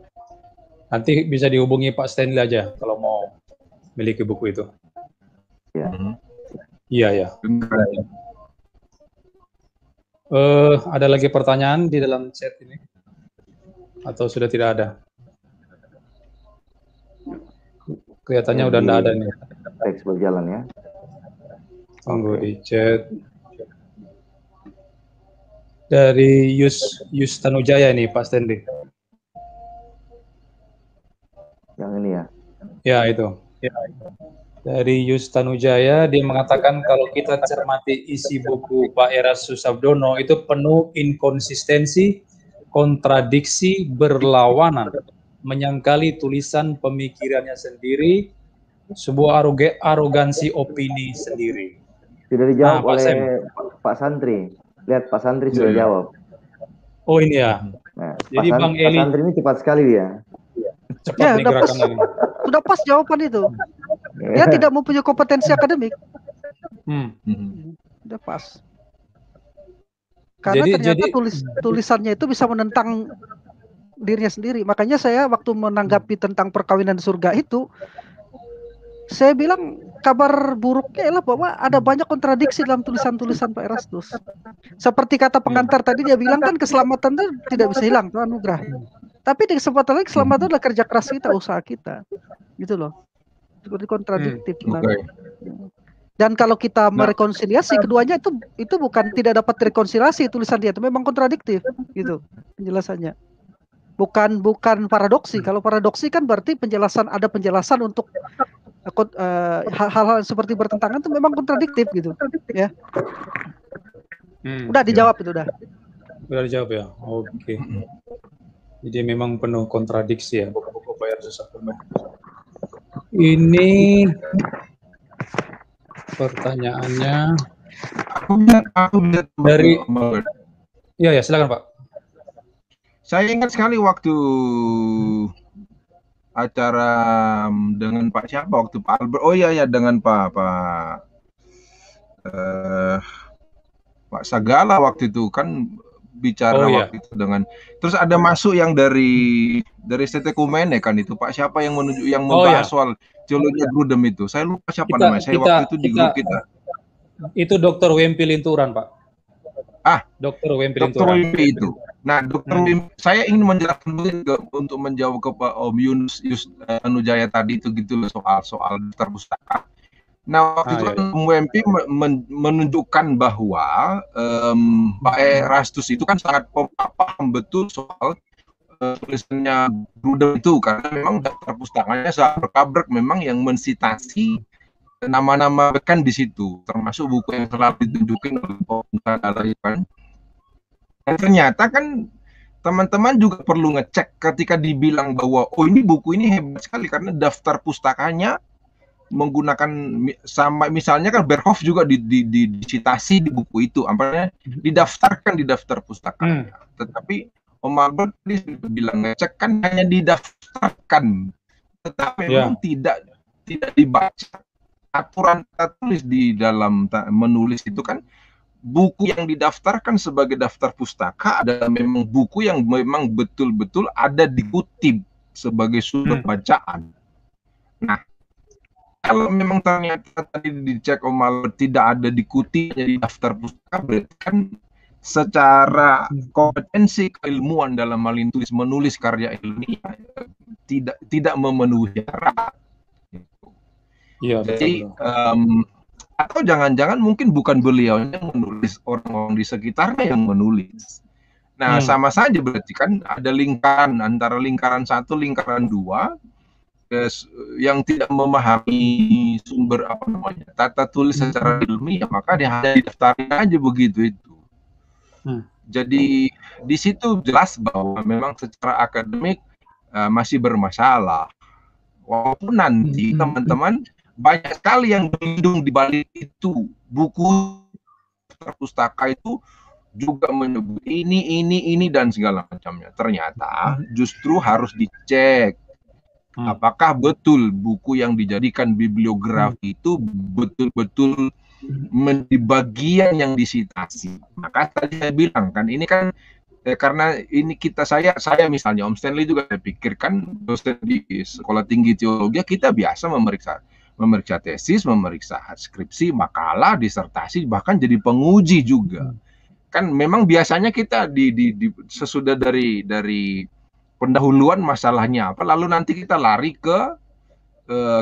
nanti bisa dihubungi Pak Stanley aja kalau mau miliki buku itu. Ya. Iya ya. Ada lagi pertanyaan di dalam chat ini? Atau sudah tidak ada? Kelihatannya udah tidak ada nih. Teks berjalan ya. Tunggu di chat. Dari Yus Tanujaya nih Pak Stanley. Yang ini ya. Ya itu. Dari Yus Tanujaya, dia mengatakan kalau kita cermati isi buku Pak Erastus Sabdono itu penuh inkonsistensi, kontradiksi, berlawanan, menyangkali tulisan pemikirannya sendiri, sebuah arogansi opini sendiri. Sudah dijawab Pak oleh Sam. Pak Santri. Lihat Pak Santri sudah jawab. Oh ini ya. Nah, Jadi Bang Pak Eli Santri ini cepat sekali dia. cepat nih udah pas, gerakannya. sudah pas jawaban itu. Dia tidak mempunyai kompetensi akademik. Udah pas. Karena ternyata tulisannya itu bisa menentang dirinya sendiri. Makanya saya waktu menanggapi tentang perkawinan surga itu, saya bilang kabar buruknya adalah bahwa ada banyak kontradiksi dalam tulisan-tulisan Pak Erastus. Seperti kata pengantar tadi, dia bilang kan keselamatan itu tidak bisa hilang, itu anugerah. Tapi di kesempatan lain keselamatan adalah kerja keras kita, usaha kita, gitu loh. Seperti kontradiktif. Dan kalau kita merekonsiliasi keduanya itu bukan tidak dapat direkonsiliasi tulisan dia, itu memang kontradiktif, gitu penjelasannya. Bukan paradoksi. Kalau paradoksi kan berarti ada penjelasan untuk hal-hal seperti bertentangan itu memang kontradiktif gitu, ya. Udah dijawab itu udah. Udah dijawab ya. Oke. Jadi memang penuh kontradiksi ya buku-buku Pak Erastus Sabdono. Ini pertanyaannya dari ya silakan Pak. Saya ingat sekali waktu acara dengan Pak siapa waktu Pak Albert. Oh iya dengan Pak Sagala waktu itu kan bicara waktu itu dengan, terus ada masuk yang dari ST Kumene kan itu Pak siapa yang membahas soal teologi Grudem itu. Saya lupa siapa namanya. Saya waktu itu di grup kita. Itu Dr. Wempi Linturan, Pak. Dr. Wempi Linturan. Dr. Wempi itu. Nah, Dr. Wempi, saya ingin menjelaskan untuk menjawab ke Pak Om Yus Tanujaya tadi itu gitu loh soal daftar pustaka. Nah, waktu itu Om Wempi menunjukkan bahwa Pak Erastus itu kan sangat paham betul soal tulisannya Grudem itu, karena memang daftar pustakanya sangat berkabrek memang yang mensitasi nama-nama kan di situ, termasuk buku yang selalu ditunjukin oleh Pak kan. Dan ternyata kan teman-teman juga perlu ngecek ketika dibilang bahwa oh ini buku ini hebat sekali karena daftar pustakanya menggunakan sama misalnya kan Berkhoff juga dicitasi di buku itu, apalagi didaftarkan di daftar pustaka. Tetapi Om Albert bilang ngecek kan hanya didaftarkan, tetapi memang tidak dibaca. Aturan tertulis di dalam menulis itu kan buku yang didaftarkan sebagai daftar pustaka adalah memang buku yang memang betul-betul ada dikutip sebagai sumber bacaan. Nah, kalau memang ternyata tadi dicek Om Albert tidak ada dikutipnya di daftar pustaka, berarti kan secara kompetensi keilmuan dalam hal tulis menulis karya ilmiah tidak memenuhi syarat. Iya, jadi atau jangan-jangan mungkin bukan beliau yang menulis, orang-orang di sekitarnya yang menulis. Nah, sama saja berarti kan ada lingkaran antara lingkaran 1, lingkaran 2 yang tidak memahami sumber tata tulis secara ilmiah, maka dia hanya didaftarin aja begitu itu. Jadi di situ jelas bahwa memang secara akademik masih bermasalah. Walaupun nanti teman-teman banyak sekali yang berlindung di balik itu, buku pustaka itu juga menyebut ini dan segala macamnya. Ternyata justru harus dicek apakah betul buku yang dijadikan bibliografi itu betul-betul menjadi bagian yang disitasi. Maka tadi saya bilang kan ini kan karena ini saya misalnya Om Stanley juga saya pikirkan dosen di Sekolah Tinggi Teologi, kita biasa memeriksa tesis, memeriksa skripsi, makalah, disertasi, bahkan jadi penguji juga. Kan memang biasanya kita sesudah dari pendahuluan masalahnya apa, lalu nanti kita lari ke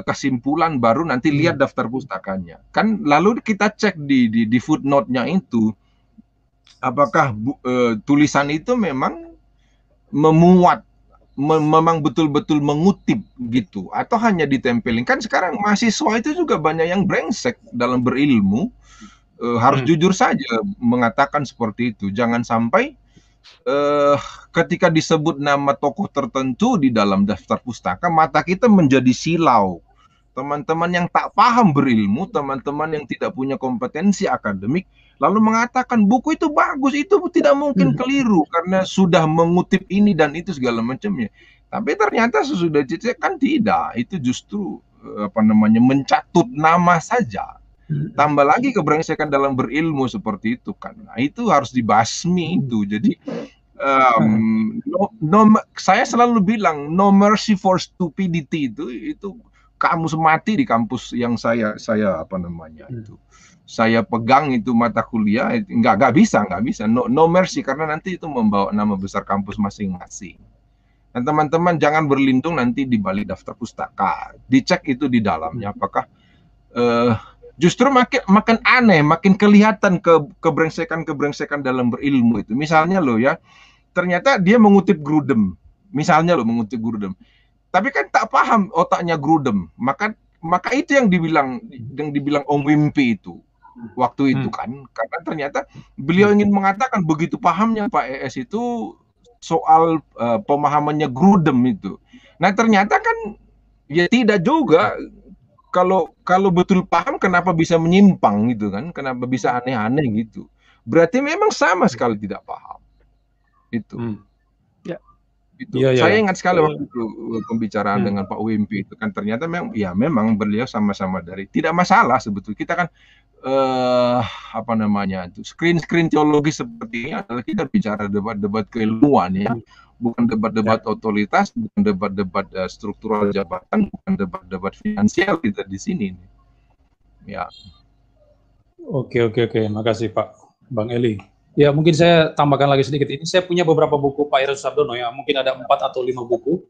kesimpulan baru, nanti lihat daftar pustakanya. Kan lalu kita cek di footnote-nya itu, apakah tulisan itu memang memuat, memang betul-betul mengutip gitu, atau hanya ditempelin. Kan sekarang mahasiswa itu juga banyak yang brengsek dalam berilmu, harus jujur saja mengatakan seperti itu. Jangan sampai ketika disebut nama tokoh tertentu di dalam daftar pustaka, mata kita menjadi silau. Teman-teman yang tak paham berilmu, teman-teman yang tidak punya kompetensi akademik, lalu mengatakan buku itu bagus, itu tidak mungkin keliru karena sudah mengutip ini dan itu segala macamnya. Tapi ternyata sesudah dicek kan tidak, itu justru mencatut nama saja. Tambah lagi kebrengsekan dalam berilmu seperti itu kan. Nah, itu harus dibasmi itu. Jadi saya selalu bilang no mercy for stupidity, itu kamus mati di kampus yang saya itu saya pegang itu mata kuliah, nggak bisa no mercy, karena nanti itu membawa nama besar kampus masing-masing. Dan teman-teman jangan berlindung nanti di balik daftar pustaka, dicek itu di dalamnya apakah justru makin aneh, makin kelihatan kebrengsekan dalam berilmu itu. Misalnya loh ya, ternyata dia mengutip Grudem, misalnya loh mengutip Grudem, tapi kan tak paham otaknya Grudem, maka itu yang dibilang Om Wimpi itu waktu itu kan, karena ternyata beliau ingin mengatakan begitu pahamnya Pak ES itu soal pemahamannya Grudem itu. Nah ternyata kan ya tidak juga. Kalau betul paham, kenapa bisa menyimpang gitu kan? Kenapa bisa aneh-aneh gitu? Berarti memang sama sekali tidak paham. Itu. Saya ingat sekali waktu itu pembicaraan dengan Pak Wimpi itu kan, ternyata memang beliau sama-sama dari, tidak masalah sebetulnya. Kita kan screen teologi seperti ini adalah kita bicara debat-debat keilmuan ya. Bukan debat-debat otoritas, bukan debat-debat struktural jabatan, bukan debat-debat finansial kita di sini. Ya. Oke. Makasih Pak Bang Eli. Ya mungkin saya tambahkan lagi sedikit. Ini saya punya beberapa buku Pak Heroes Sabdono ya. Mungkin ada 4 atau 5 buku.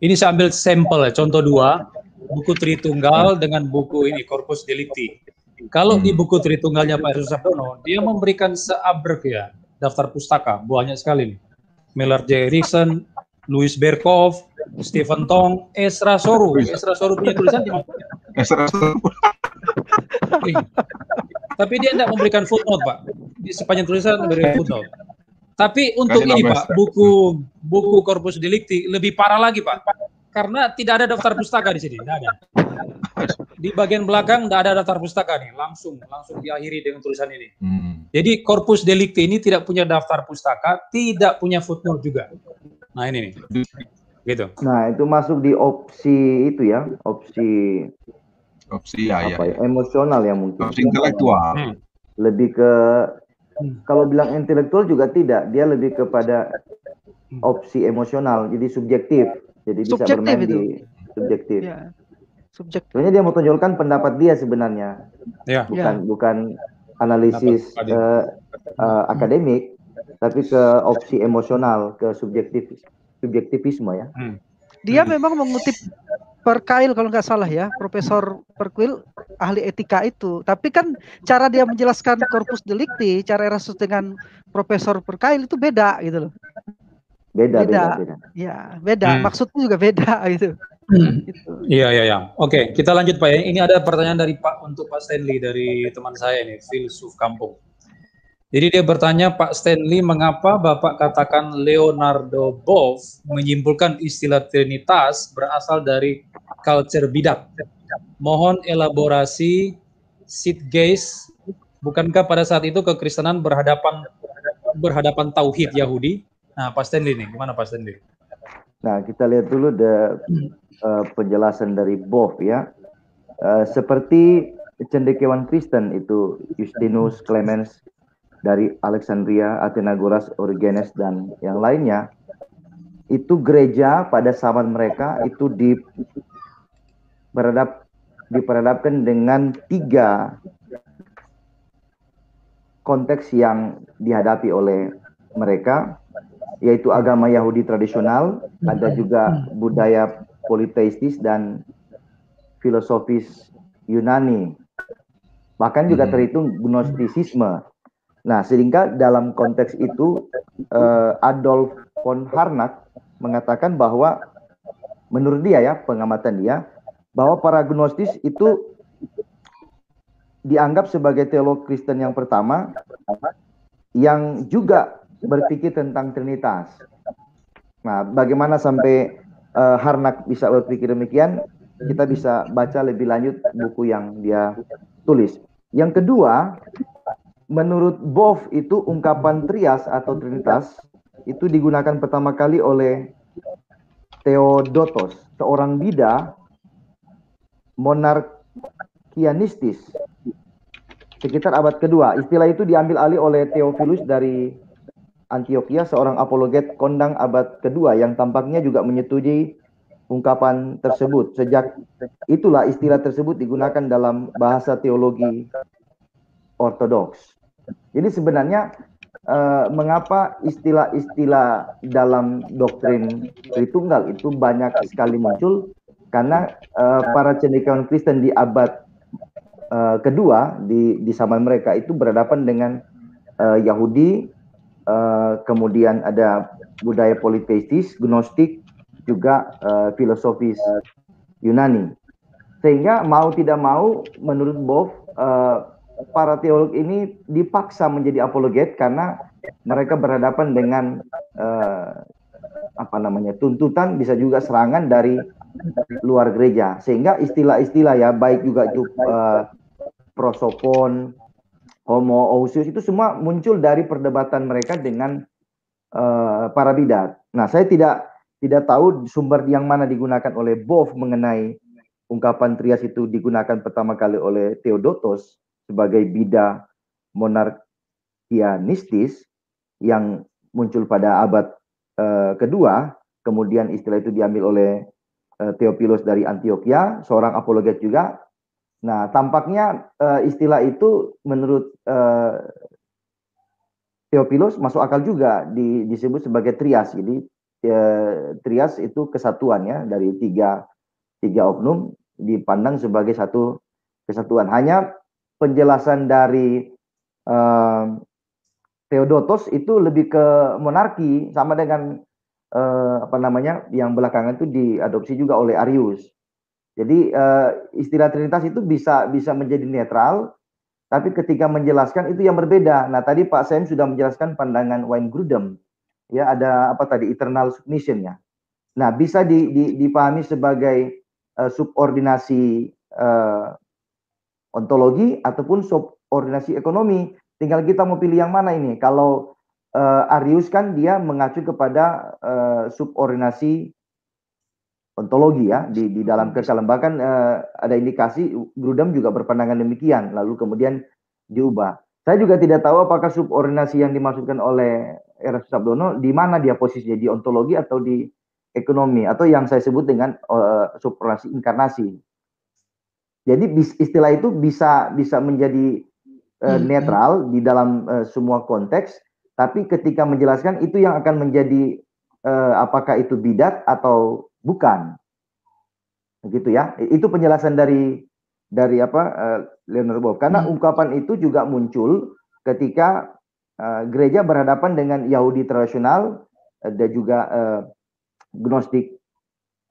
Ini saya ambil sampel ya. Contoh 2, buku Tritunggal dengan buku ini Corpus Delicti. Kalau di buku Tritunggalnya Pak Heroes Sabdono, dia memberikan seabrek ya daftar pustaka, banyak sekali nih. Millard J. Erickson, Louis Berkhoff, Stephen Tong, Ezra Soru. Ezra Soru punya tulisan di mana? Ezra Soru. Tapi dia tidak memberikan footnote, Pak. Di sepanjang tulisan memberikan footnote. Tapi untuk ini, Pak, buku Corpus Delicti lebih parah lagi, Pak. Karena tidak ada daftar pustaka di sini. Tidak ada. di bagian belakang tidak ada daftar pustaka nih, langsung diakhiri dengan tulisan ini. Jadi corpus delicti ini tidak punya daftar pustaka, tidak punya footnote juga. Nah ini nih, gitu. Nah itu masuk di opsi itu ya, opsi ya, emosional ya mungkin. Opsi intelektual. Lebih ke kalau bilang intelektual juga tidak, dia lebih kepada opsi emosional, jadi subjektif, jadi bisa bermain itu. di subjektif. Ya. Subjektif. Sebenarnya dia mau tunjukkan pendapat dia sebenarnya, bukan analisis akademik, tapi ke opsi emosional, ke subjektivisme ya. Dia memang mengutip Perkail kalau nggak salah ya, Profesor Perquil ahli etika itu. Tapi kan cara dia menjelaskan corpus delicti, cara Erastus dengan Profesor Perkail itu beda gitu loh. Beda. Ya, beda. Maksudnya juga beda gitu. Iya. Oke, kita lanjut Pak ya. Ini ada pertanyaan dari untuk Pak Stanley dari teman saya ini, filsuf kampung. Jadi dia bertanya, Pak Stanley, mengapa Bapak katakan Leonardo Boff menyimpulkan istilah Trinitas berasal dari culture bidat? Mohon elaborasi, Sitgeist, bukankah pada saat itu kekristenan berhadapan tauhid Yahudi? Nah, Pak Stanley nih, gimana Pak Stanley? Nah, kita lihat dulu penjelasan dari Boff ya. Seperti cendekiawan Kristen itu Justinus, Clemens dari Alexandria, Athenagoras, Origenes dan yang lainnya, itu gereja pada zaman mereka itu diperhadapkan dengan 3 konteks yang dihadapi oleh mereka, yaitu agama Yahudi tradisional, ada juga budaya politeistis dan filosofis Yunani, bahkan juga terhitung gnostisisme. Nah, sehingga dalam konteks itu Adolf von Harnack mengatakan bahwa menurut dia ya, pengamatan dia, bahwa para gnostis itu dianggap sebagai teolog Kristen yang pertama yang juga berpikir tentang Trinitas. Nah, bagaimana sampai Harnack bisa berpikir demikian? Kita bisa baca lebih lanjut buku yang dia tulis. Yang kedua, menurut Boff itu ungkapan trias atau Trinitas itu digunakan pertama kali oleh Theodotos, seorang bida monarkianistis sekitar abad kedua. Istilah itu diambil alih oleh Theophilus dari Antioquia, seorang apologet kondang abad kedua yang tampaknya juga menyetujui ungkapan tersebut. Sejak itulah istilah tersebut digunakan dalam bahasa teologi ortodoks. Jadi sebenarnya mengapa istilah-istilah dalam doktrin Tritunggal itu banyak sekali muncul, karena para cendekiawan Kristen di abad kedua di zaman mereka itu berhadapan dengan Yahudi, kemudian ada budaya politeistis, gnostik, juga filosofis Yunani. Sehingga mau tidak mau menurut Boff para teolog ini dipaksa menjadi apologet karena mereka berhadapan dengan tuntutan, bisa juga serangan dari luar gereja, sehingga istilah-istilah ya, baik juga itu prosopon, homoousios, itu semua muncul dari perdebatan mereka dengan para bidat. Nah, saya tidak tahu sumber yang mana digunakan oleh Boff mengenai ungkapan trias itu digunakan pertama kali oleh Theodotos sebagai bida monarkianistis yang muncul pada abad kedua. Kemudian istilah itu diambil oleh Theophilus dari Antioquia, seorang apologet juga. Nah, tampaknya istilah itu menurut Theophilus masuk akal juga disebut sebagai trias. Jadi trias itu kesatuan ya, dari tiga oknum dipandang sebagai satu kesatuan. Hanya penjelasan dari Theodotos itu lebih ke monarki, sama dengan yang belakangan itu diadopsi juga oleh Arius. Jadi istilah Trinitas itu bisa menjadi netral, tapi ketika menjelaskan itu yang berbeda. Nah, tadi Pak Sam sudah menjelaskan pandangan Weingrudem, ya, ada eternal submission ya. Nah, bisa dipahami sebagai subordinasi ontologi ataupun subordinasi ekonomi. Tinggal kita mau pilih yang mana ini. Kalau Arius kan dia mengacu kepada subordinasi ontologi ya, di dalam kekelembagaan ada indikasi Grudem juga berpandangan demikian, lalu kemudian diubah. Saya juga tidak tahu apakah subordinasi yang dimaksudkan oleh Erastus Sabdono di mana dia posisinya, di ontologi atau di ekonomi, atau yang saya sebut dengan subordinasi inkarnasi. Jadi istilah itu bisa menjadi netral di dalam semua konteks, tapi ketika menjelaskan itu yang akan menjadi apakah itu bidat atau bukan, gitu ya. Itu penjelasan dari Leonard Boff. Karena ungkapan itu juga muncul ketika gereja berhadapan dengan Yahudi tradisional dan juga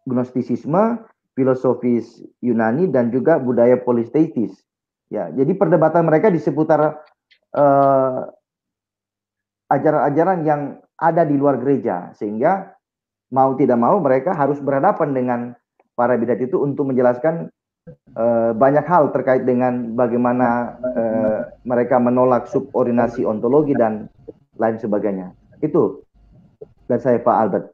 gnostisisme, filosofis Yunani dan juga budaya politeistis. Ya, jadi perdebatan mereka di seputar ajaran-ajaran yang ada di luar gereja, sehingga mau tidak mau mereka harus berhadapan dengan para bidat itu untuk menjelaskan banyak hal terkait dengan bagaimana mereka menolak subordinasi ontologi dan lain sebagainya. Itu dari saya, Pak Albert.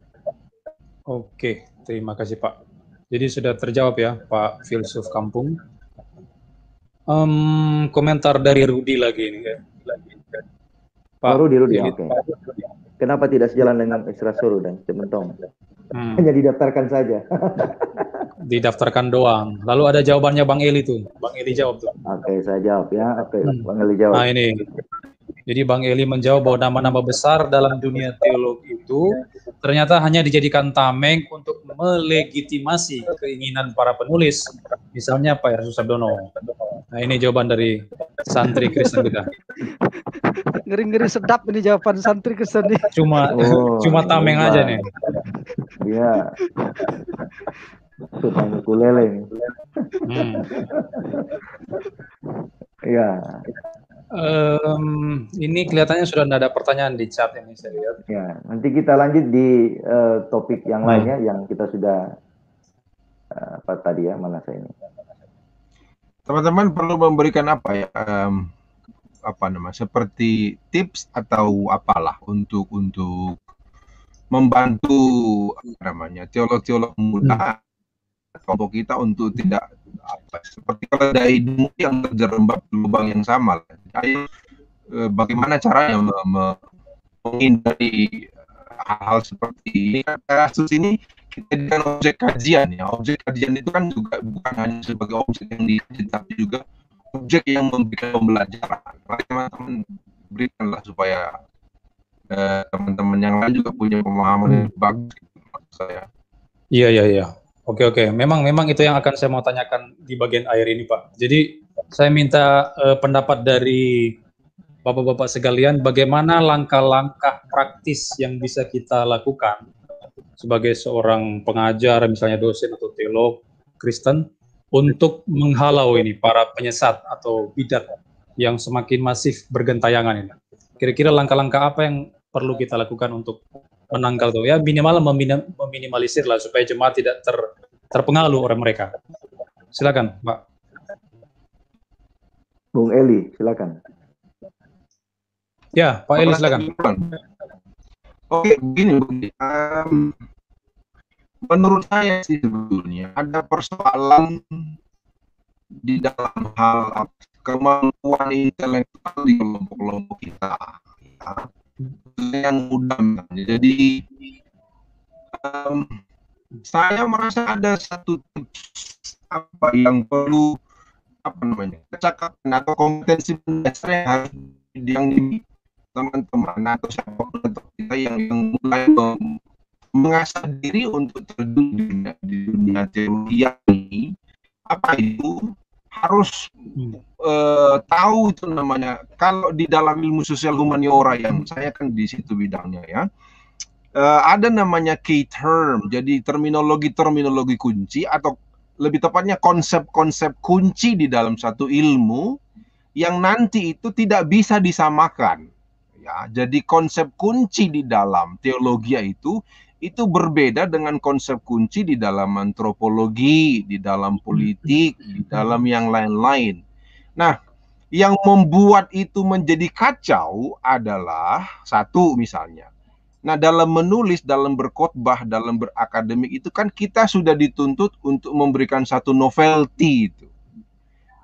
Oke, terima kasih Pak. Jadi sudah terjawab ya Pak Filsuf Kampung. Komentar dari Rudi lagi ini ya. Pak Rudi, oke. Kenapa tidak sejalan dengan Extrasoro dan Cementong? Hanya didaftarkan saja. Didaftarkan doang. Lalu ada jawabannya Bang Eli tuh. Bang Eli jawab tuh. Oke, saya jawab ya. Oke, Bang Eli jawab. Nah ini. Jadi Bang Eli menjawab bahwa nama-nama besar dalam dunia teologi itu ternyata hanya dijadikan tameng untuk melegitimasi keinginan para penulis. Misalnya Pak Erastus Sabdono. Nah ini jawaban dari santri Kristen kita. Ngeri-ngeri sedap ini jawaban santri Kristen nih. Cuma tameng aja nih. Iya. Main ukulele nih. Iya. Ini kelihatannya sudah tidak ada pertanyaan di chat ini, saya lihat. Ya, nanti kita lanjut di topik yang lainnya yang kita sudah apa tadi ya, mana saya ini. Teman-teman perlu memberikan apa ya, seperti tips atau apalah untuk membantu teolog-teolog muda kelompok kita untuk tidak seperti keledai demo yang terjerembab di lubang yang sama. Ayo, bagaimana caranya menghindari hal-hal seperti ini? Kasus ini kita dengan objek kajian ya. Objek kajian itu kan juga bukan hanya sebagai objek yang dikaji, tapi juga objek yang memberikan pembelajaran. Teman-teman berikanlah supaya teman-teman yang lain juga punya pemahaman yang bagus. Saya. Iya. Oke. Memang itu yang akan saya mau tanyakan di bagian akhir ini, Pak. Jadi saya minta pendapat dari Bapak-bapak sekalian, bagaimana langkah-langkah praktis yang bisa kita lakukan sebagai seorang pengajar, misalnya dosen atau teolog Kristen, untuk menghalau ini para penyesat atau bidat yang semakin masif bergentayangan ini. Kira-kira langkah-langkah apa yang perlu kita lakukan untuk menangkal itu? Ya minimal meminimalisir lah supaya jemaat tidak terpengaruh oleh mereka. Silakan, Pak. Bung Eli, silakan. Ya, Pak Eli, silakan. Oke, begini. Menurut saya sih sebetulnya ada persoalan di dalam hal kemampuan intelektual di kelompok-kelompok kita. Ya. Yang mudah. Jadi saya merasa ada satu tips yang perlu kecakapan atau kompetensi dasar yang harus yang teman-teman atau siapapun atau kita yang mulai mengasah diri untuk terjun di dunia teologi ini. Apa itu? Harus tahu itu namanya, kalau di dalam ilmu sosial humaniora yang saya kan di situ bidangnya ya, ada namanya key term, jadi terminologi kunci atau lebih tepatnya konsep-konsep kunci di dalam satu ilmu yang nanti itu tidak bisa disamakan ya. Jadi konsep kunci di dalam teologi itu berbeda dengan konsep kunci di dalam antropologi, di dalam politik, di dalam yang lain-lain. Nah, yang membuat itu menjadi kacau adalah satu misalnya. Nah, dalam menulis, dalam berkhotbah, dalam berakademik itu kan kita sudah dituntut untuk memberikan satu novelty itu.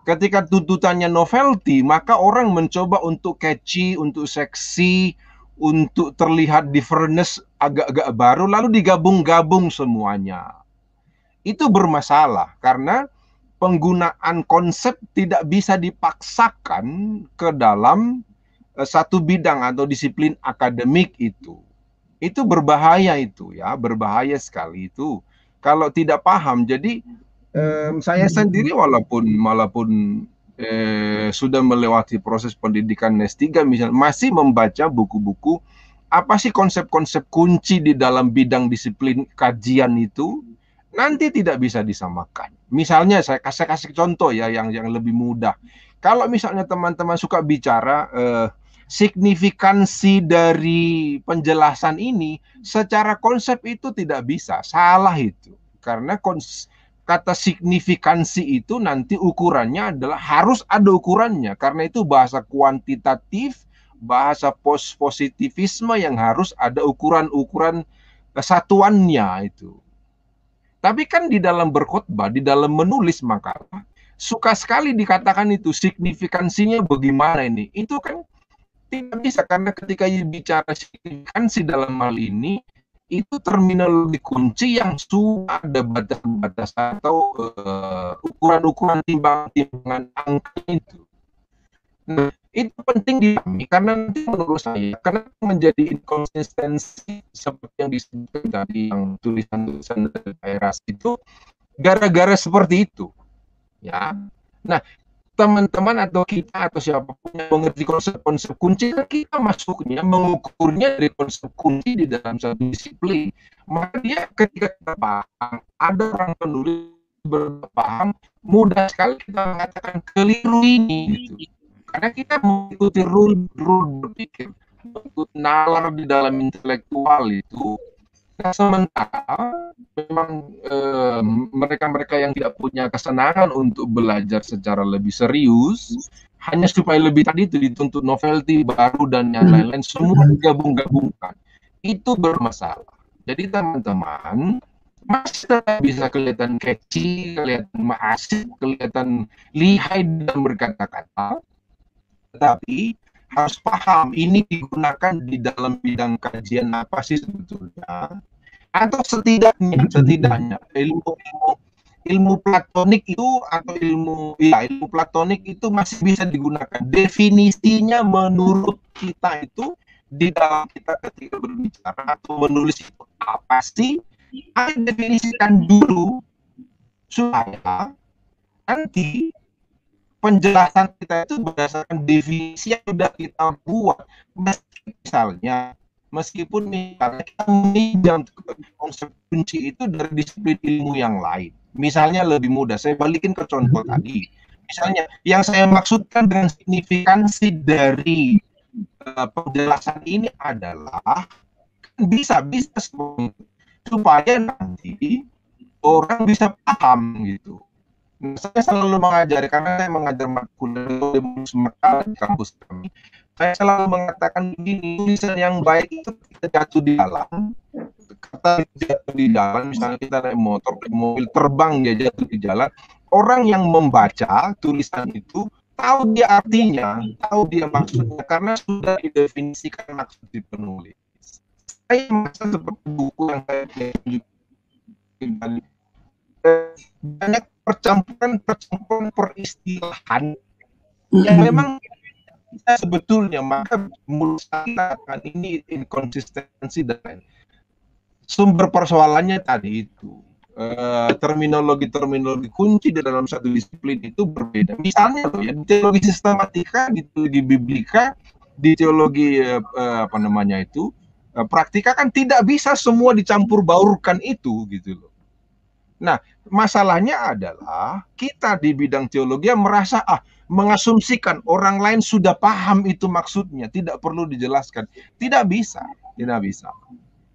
Ketika tuntutannya novelty, maka orang mencoba untuk catchy, untuk seksi, untuk terlihat differentness agak-agak baru, lalu digabung-gabung semuanya. Itu bermasalah karena penggunaan konsep tidak bisa dipaksakan ke dalam satu bidang atau disiplin akademik itu. Itu berbahaya itu ya, berbahaya sekali itu. Kalau tidak paham, jadi saya sendiri walaupun sudah melewati proses pendidikan S3 misalnya, masih membaca buku-buku apa sih konsep-konsep kunci di dalam bidang disiplin kajian itu, nanti tidak bisa disamakan. Misalnya saya kasih contoh ya yang lebih mudah. Kalau misalnya teman-teman suka bicara signifikansi dari penjelasan ini, secara konsep itu tidak bisa, salah itu. Karena kata signifikansi itu nanti ukurannya adalah harus ada ukurannya, karena itu bahasa kuantitatif, bahasa positivisme yang harus ada ukuran-ukuran satuannya itu. Tapi kan di dalam berkhotbah, di dalam menulis makalah, suka sekali dikatakan itu signifikansinya bagaimana ini. Itu kan tidak bisa, karena ketika bicara signifikansi dalam hal ini, itu terminologi kunci yang sudah ada batas-batas atau ukuran-ukuran timbangan angka itu. Nah, itu penting dipahami karena nanti menurut saya karena menjadi inkonsistensi seperti yang disebutkan tadi yang tulisan-tulisan dari Eras itu gara-gara seperti itu. Ya. Nah, teman-teman atau kita atau siapapun yang mengerti konsep-konsep kunci, kita masuknya mengukurnya dari konsep kunci di dalam satu disiplin. Maka dia ketika kita paham, ada orang penulis berpaham, mudah sekali kita mengatakan keliru ini. Gitu. Karena kita mengikuti rule berpikir, mengikuti nalar di dalam intelektual itu. Nah, sementara memang mereka-mereka yang tidak punya kesenangan untuk belajar secara lebih serius, hanya supaya lebih tadi itu dituntut novelty baru dan yang lain-lain, semua digabung-gabungkan. Itu bermasalah. Jadi teman-teman masih tetap bisa kelihatan catchy, kelihatan asik, kelihatan lihai dalam berkata-kata, tetapi harus paham ini digunakan di dalam bidang kajian apa sih sebetulnya, atau setidaknya ilmu platonik itu atau ilmu platonik itu masih bisa digunakan. Definisinya menurut kita itu di dalam kita ketika berbicara atau menulis itu apa sih, ayo definisikan dulu supaya nanti penjelasan kita itu berdasarkan definisi yang sudah kita buat. Meskipun misalnya kita meminjam konsep kunci itu dari disiplin ilmu yang lain. Misalnya lebih mudah, saya balikin ke contoh tadi. Misalnya, yang saya maksudkan dengan signifikansi dari penjelasan ini adalah bisa supaya nanti orang bisa paham gitu. Saya selalu mengajar, karena saya mengajar kuliah di kampus kami. Saya selalu mengatakan begini, tulisan yang baik itu kita jatuh di jalan, kata jatuh di jalan, misalnya kita naik motor, mobil terbang dia jatuh di jalan, orang yang membaca tulisan itu tahu dia artinya, tahu dia maksudnya, karena sudah didefinisikan maksud di penulis. Saya merasa seperti buku yang saya tunjukkan, banyak percampuran peristilahan yang memang kita sebetulnya, maka menurut saya ini inkonsistensi dan lain. Sumber persoalannya tadi itu terminologi kunci di dalam satu disiplin itu berbeda. Misalnya loh ya, di teologi sistematika, di teologi biblika, di teologi praktika kan tidak bisa semua dicampur baurkan itu gitu loh. Nah, masalahnya adalah kita di bidang teologi merasa mengasumsikan orang lain sudah paham itu maksudnya, tidak perlu dijelaskan. Tidak bisa.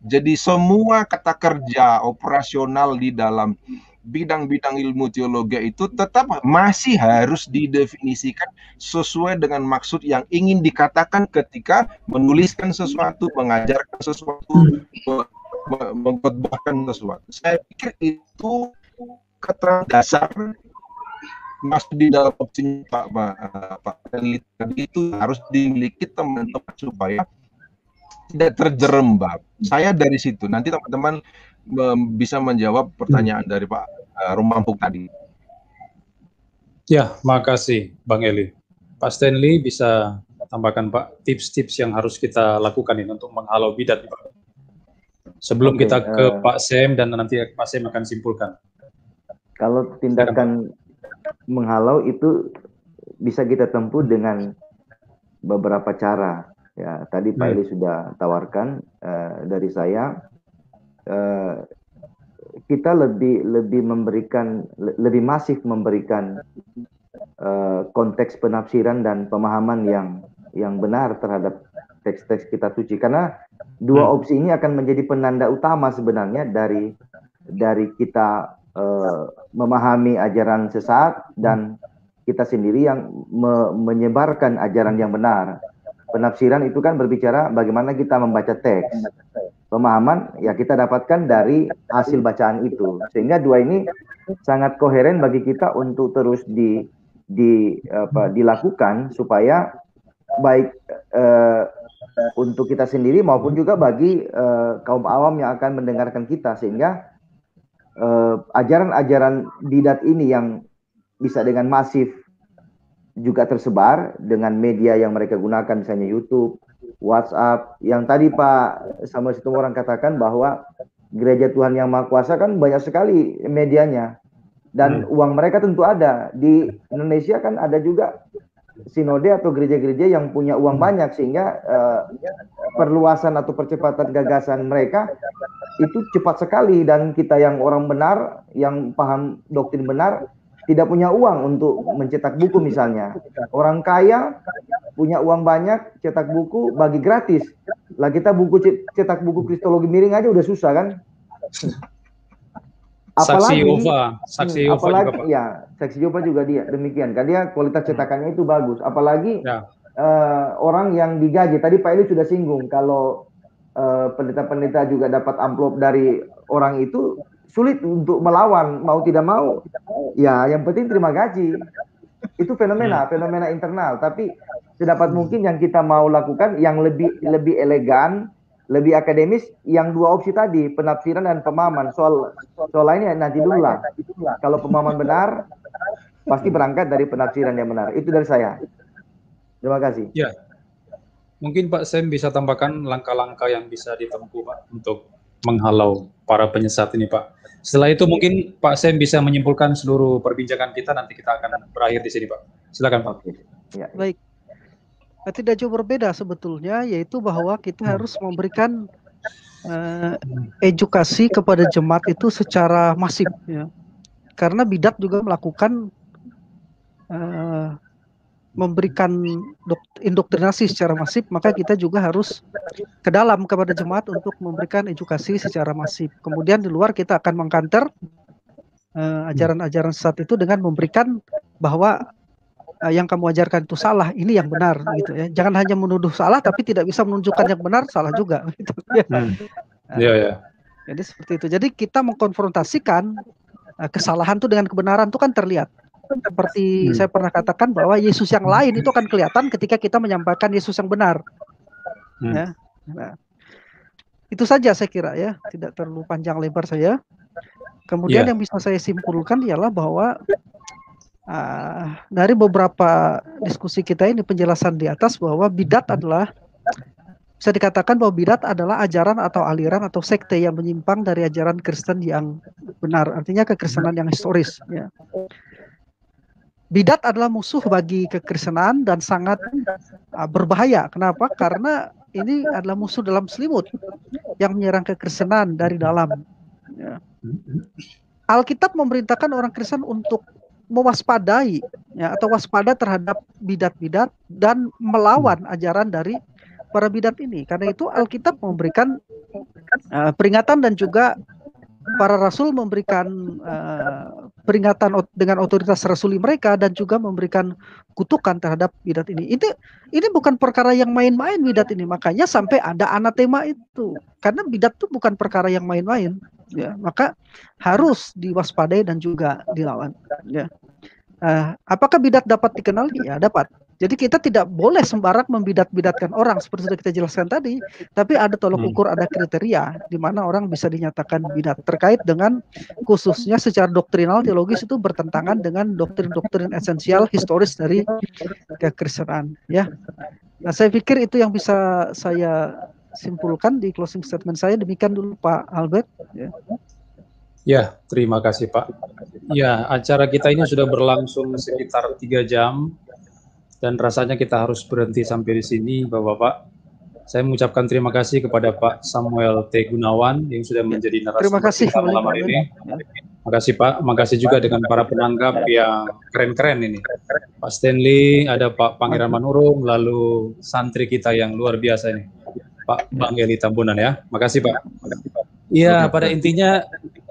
Jadi semua kata kerja operasional di dalam bidang-bidang ilmu teologi itu tetap masih harus didefinisikan sesuai dengan maksud yang ingin dikatakan ketika menuliskan sesuatu, mengajarkan sesuatu, mengkhotbahkan sesuatu. Saya pikir itu keterangan dasar masuk di dalam opsi Pak Elit tadi itu harus dimiliki teman-teman supaya tidak terjerembab. Saya dari situ. Nanti teman-teman bisa menjawab pertanyaan dari Pak Romampuk tadi. Ya, makasih Bang Eli. Pak Stanley bisa tambahkan Pak tips-tips yang harus kita lakukan ini untuk menghalau bidat, Pak. Sebelum kita ke Pak Sem dan nanti Pak Sem akan simpulkan. Kalau tindakan menghalau itu bisa kita tempuh dengan beberapa cara. Ya, tadi Pak Eli sudah tawarkan dari saya. Kita lebih memberikan, lebih masif memberikan konteks penafsiran dan pemahaman yang benar terhadap teks-teks kitab suci, karena dua opsi ini akan menjadi penanda utama sebenarnya dari kita memahami ajaran sesat dan kita sendiri yang menyebarkan ajaran yang benar. Penafsiran itu kan berbicara bagaimana kita membaca teks. Pemahaman ya kita dapatkan dari hasil bacaan itu, sehingga dua ini sangat koheren bagi kita untuk terus dilakukan supaya baik untuk kita sendiri maupun juga bagi kaum awam yang akan mendengarkan kita, sehingga ajaran-ajaran bidat ini yang bisa dengan masif juga tersebar dengan media yang mereka gunakan, misalnya YouTube, WhatsApp, yang tadi Pak Samuel Situmorang katakan bahwa Gereja Tuhan Yang Maha Kuasa kan banyak sekali medianya, dan uang mereka tentu ada. Di Indonesia kan ada juga sinode atau gereja-gereja yang punya uang banyak, sehingga perluasan atau percepatan gagasan mereka itu cepat sekali, dan kita yang orang benar, yang paham doktrin benar, tidak punya uang untuk mencetak buku misalnya. Orang kaya punya uang banyak, cetak buku bagi gratis. Lah kita cetak buku kristologi miring aja udah susah kan? Apalagi Saksi Yehova juga, Pak. Ya, Saksi Yehova juga dia demikian. Kan dia kualitas cetakannya itu bagus. Apalagi orang yang digaji. Tadi Pak Eli sudah singgung kalau pendeta-pendeta juga dapat amplop dari orang itu, sulit untuk melawan, mau tidak mau. Ya, yang penting terima gaji. Itu fenomena internal. Tapi sedapat mungkin yang kita mau lakukan yang lebih elegan, lebih akademis, yang dua opsi tadi, penafsiran dan pemahaman. Soal lainnya nanti dulu lah. Kalau pemahaman benar, pasti berangkat dari penafsiran yang benar. Itu dari saya. Terima kasih. Ya, mungkin Pak Sem bisa tambahkan langkah-langkah yang bisa ditempuh Pak untuk menghalau para penyesat ini, Pak. Setelah itu mungkin Pak Sem bisa menyimpulkan seluruh perbincangan kita, nanti kita akan berakhir di sini, Pak. Silakan, Pak. Ya. Baik. Tidak jauh berbeda sebetulnya, yaitu bahwa kita harus memberikan edukasi kepada jemaat itu secara masif, ya. Karena bidat juga melakukan memberikan indoktrinasi secara masif, maka kita juga harus ke dalam kepada jemaat untuk memberikan edukasi secara masif. Kemudian di luar kita akan mengkanter ajaran-ajaran sesat itu dengan memberikan bahwa yang kamu ajarkan itu salah, ini yang benar, gitu ya. Jangan hanya menuduh salah, tapi tidak bisa menunjukkan yang benar, salah juga. Gitu. Jadi seperti itu. Jadi kita mengkonfrontasikan kesalahan itu dengan kebenaran itu kan terlihat. Seperti saya pernah katakan bahwa Yesus yang lain itu akan kelihatan ketika kita menyampaikan Yesus yang benar. Ya. Nah, itu saja saya kira ya, tidak terlalu panjang lebar saya. Kemudian yang bisa saya simpulkan ialah bahwa dari beberapa diskusi kita ini, penjelasan di atas, bahwa bidat adalah, bisa dikatakan bahwa bidat adalah ajaran atau aliran atau sekte yang menyimpang dari ajaran Kristen yang benar, artinya kekristenan yang historis, ya. Bidat adalah musuh bagi kekristenan dan sangat berbahaya. Kenapa? Karena ini adalah musuh dalam selimut yang menyerang kekristenan dari dalam. Ya. Alkitab memerintahkan orang Kristen untuk mewaspadai, ya, atau waspada terhadap bidat-bidat dan melawan ajaran dari para bidat ini. Karena itu Alkitab memberikan peringatan dan juga para rasul memberikan peringatan dengan otoritas rasuli mereka dan juga memberikan kutukan terhadap bidat ini. Ini bukan perkara yang main-main bidat ini, makanya sampai ada anatema itu. Karena bidat itu bukan perkara yang main-main, ya. Maka harus diwaspadai dan juga dilawan, ya. Apakah bidat dapat dikenali? Ya, dapat. Jadi kita tidak boleh sembarang membidat-bidatkan orang seperti sudah kita jelaskan tadi, tapi ada tolok ukur, ada kriteria di mana orang bisa dinyatakan bidat terkait dengan khususnya secara doktrinal teologis itu bertentangan dengan doktrin-doktrin esensial historis dari kekristenan, ya. Nah, saya pikir itu yang bisa saya simpulkan di closing statement saya. Demikian dulu Pak Albert, ya. Ya, terima kasih Pak. Ya, acara kita ini sudah berlangsung sekitar 3 jam. Dan rasanya kita harus berhenti sampai di sini, Bapak-Bapak. Saya mengucapkan terima kasih kepada Pak Samuel T. Gunawan yang sudah menjadi narasumber kita malam hari ini. Terima kasih Pak. Terima kasih juga dengan para penanggap yang keren-keren ini. Pak Stanley, ada Pak Pangeran Manurung, lalu santri kita yang luar biasa ini, Pak Bang Eli Tambunan, ya. Terima kasih Pak. Iya, pada intinya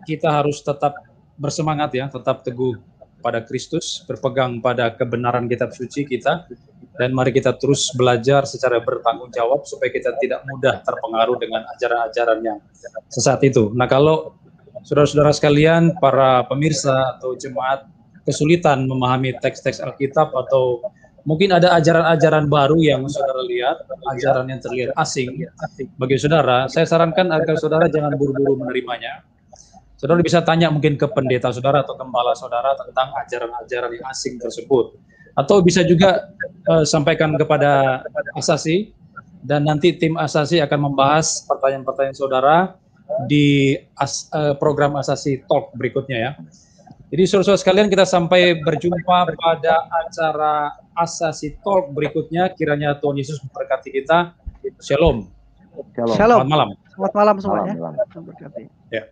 kita harus tetap bersemangat ya, tetap teguh pada Kristus, berpegang pada kebenaran kitab suci kita, dan mari kita terus belajar secara bertanggung jawab supaya kita tidak mudah terpengaruh dengan ajaran-ajaran yang sesat itu. Nah, kalau saudara-saudara sekalian, para pemirsa atau jemaat kesulitan memahami teks-teks Alkitab atau mungkin ada ajaran-ajaran baru yang saudara lihat, ajaran yang terlihat asing bagi saudara, saya sarankan agar saudara jangan buru-buru menerimanya. Saudara bisa tanya mungkin ke pendeta saudara atau gembala saudara tentang ajaran-ajaran yang asing tersebut. Atau bisa juga sampaikan kepada Asasi, dan nanti tim Asasi akan membahas pertanyaan-pertanyaan saudara di program Asasi Talk berikutnya, ya. Jadi saudara-saudara sekalian, kita sampai berjumpa pada acara Asasi Talk berikutnya. Kiranya Tuhan Yesus memberkati kita. Shalom. Shalom. Selamat malam. Selamat malam semuanya. Malam. Berkati. Ya.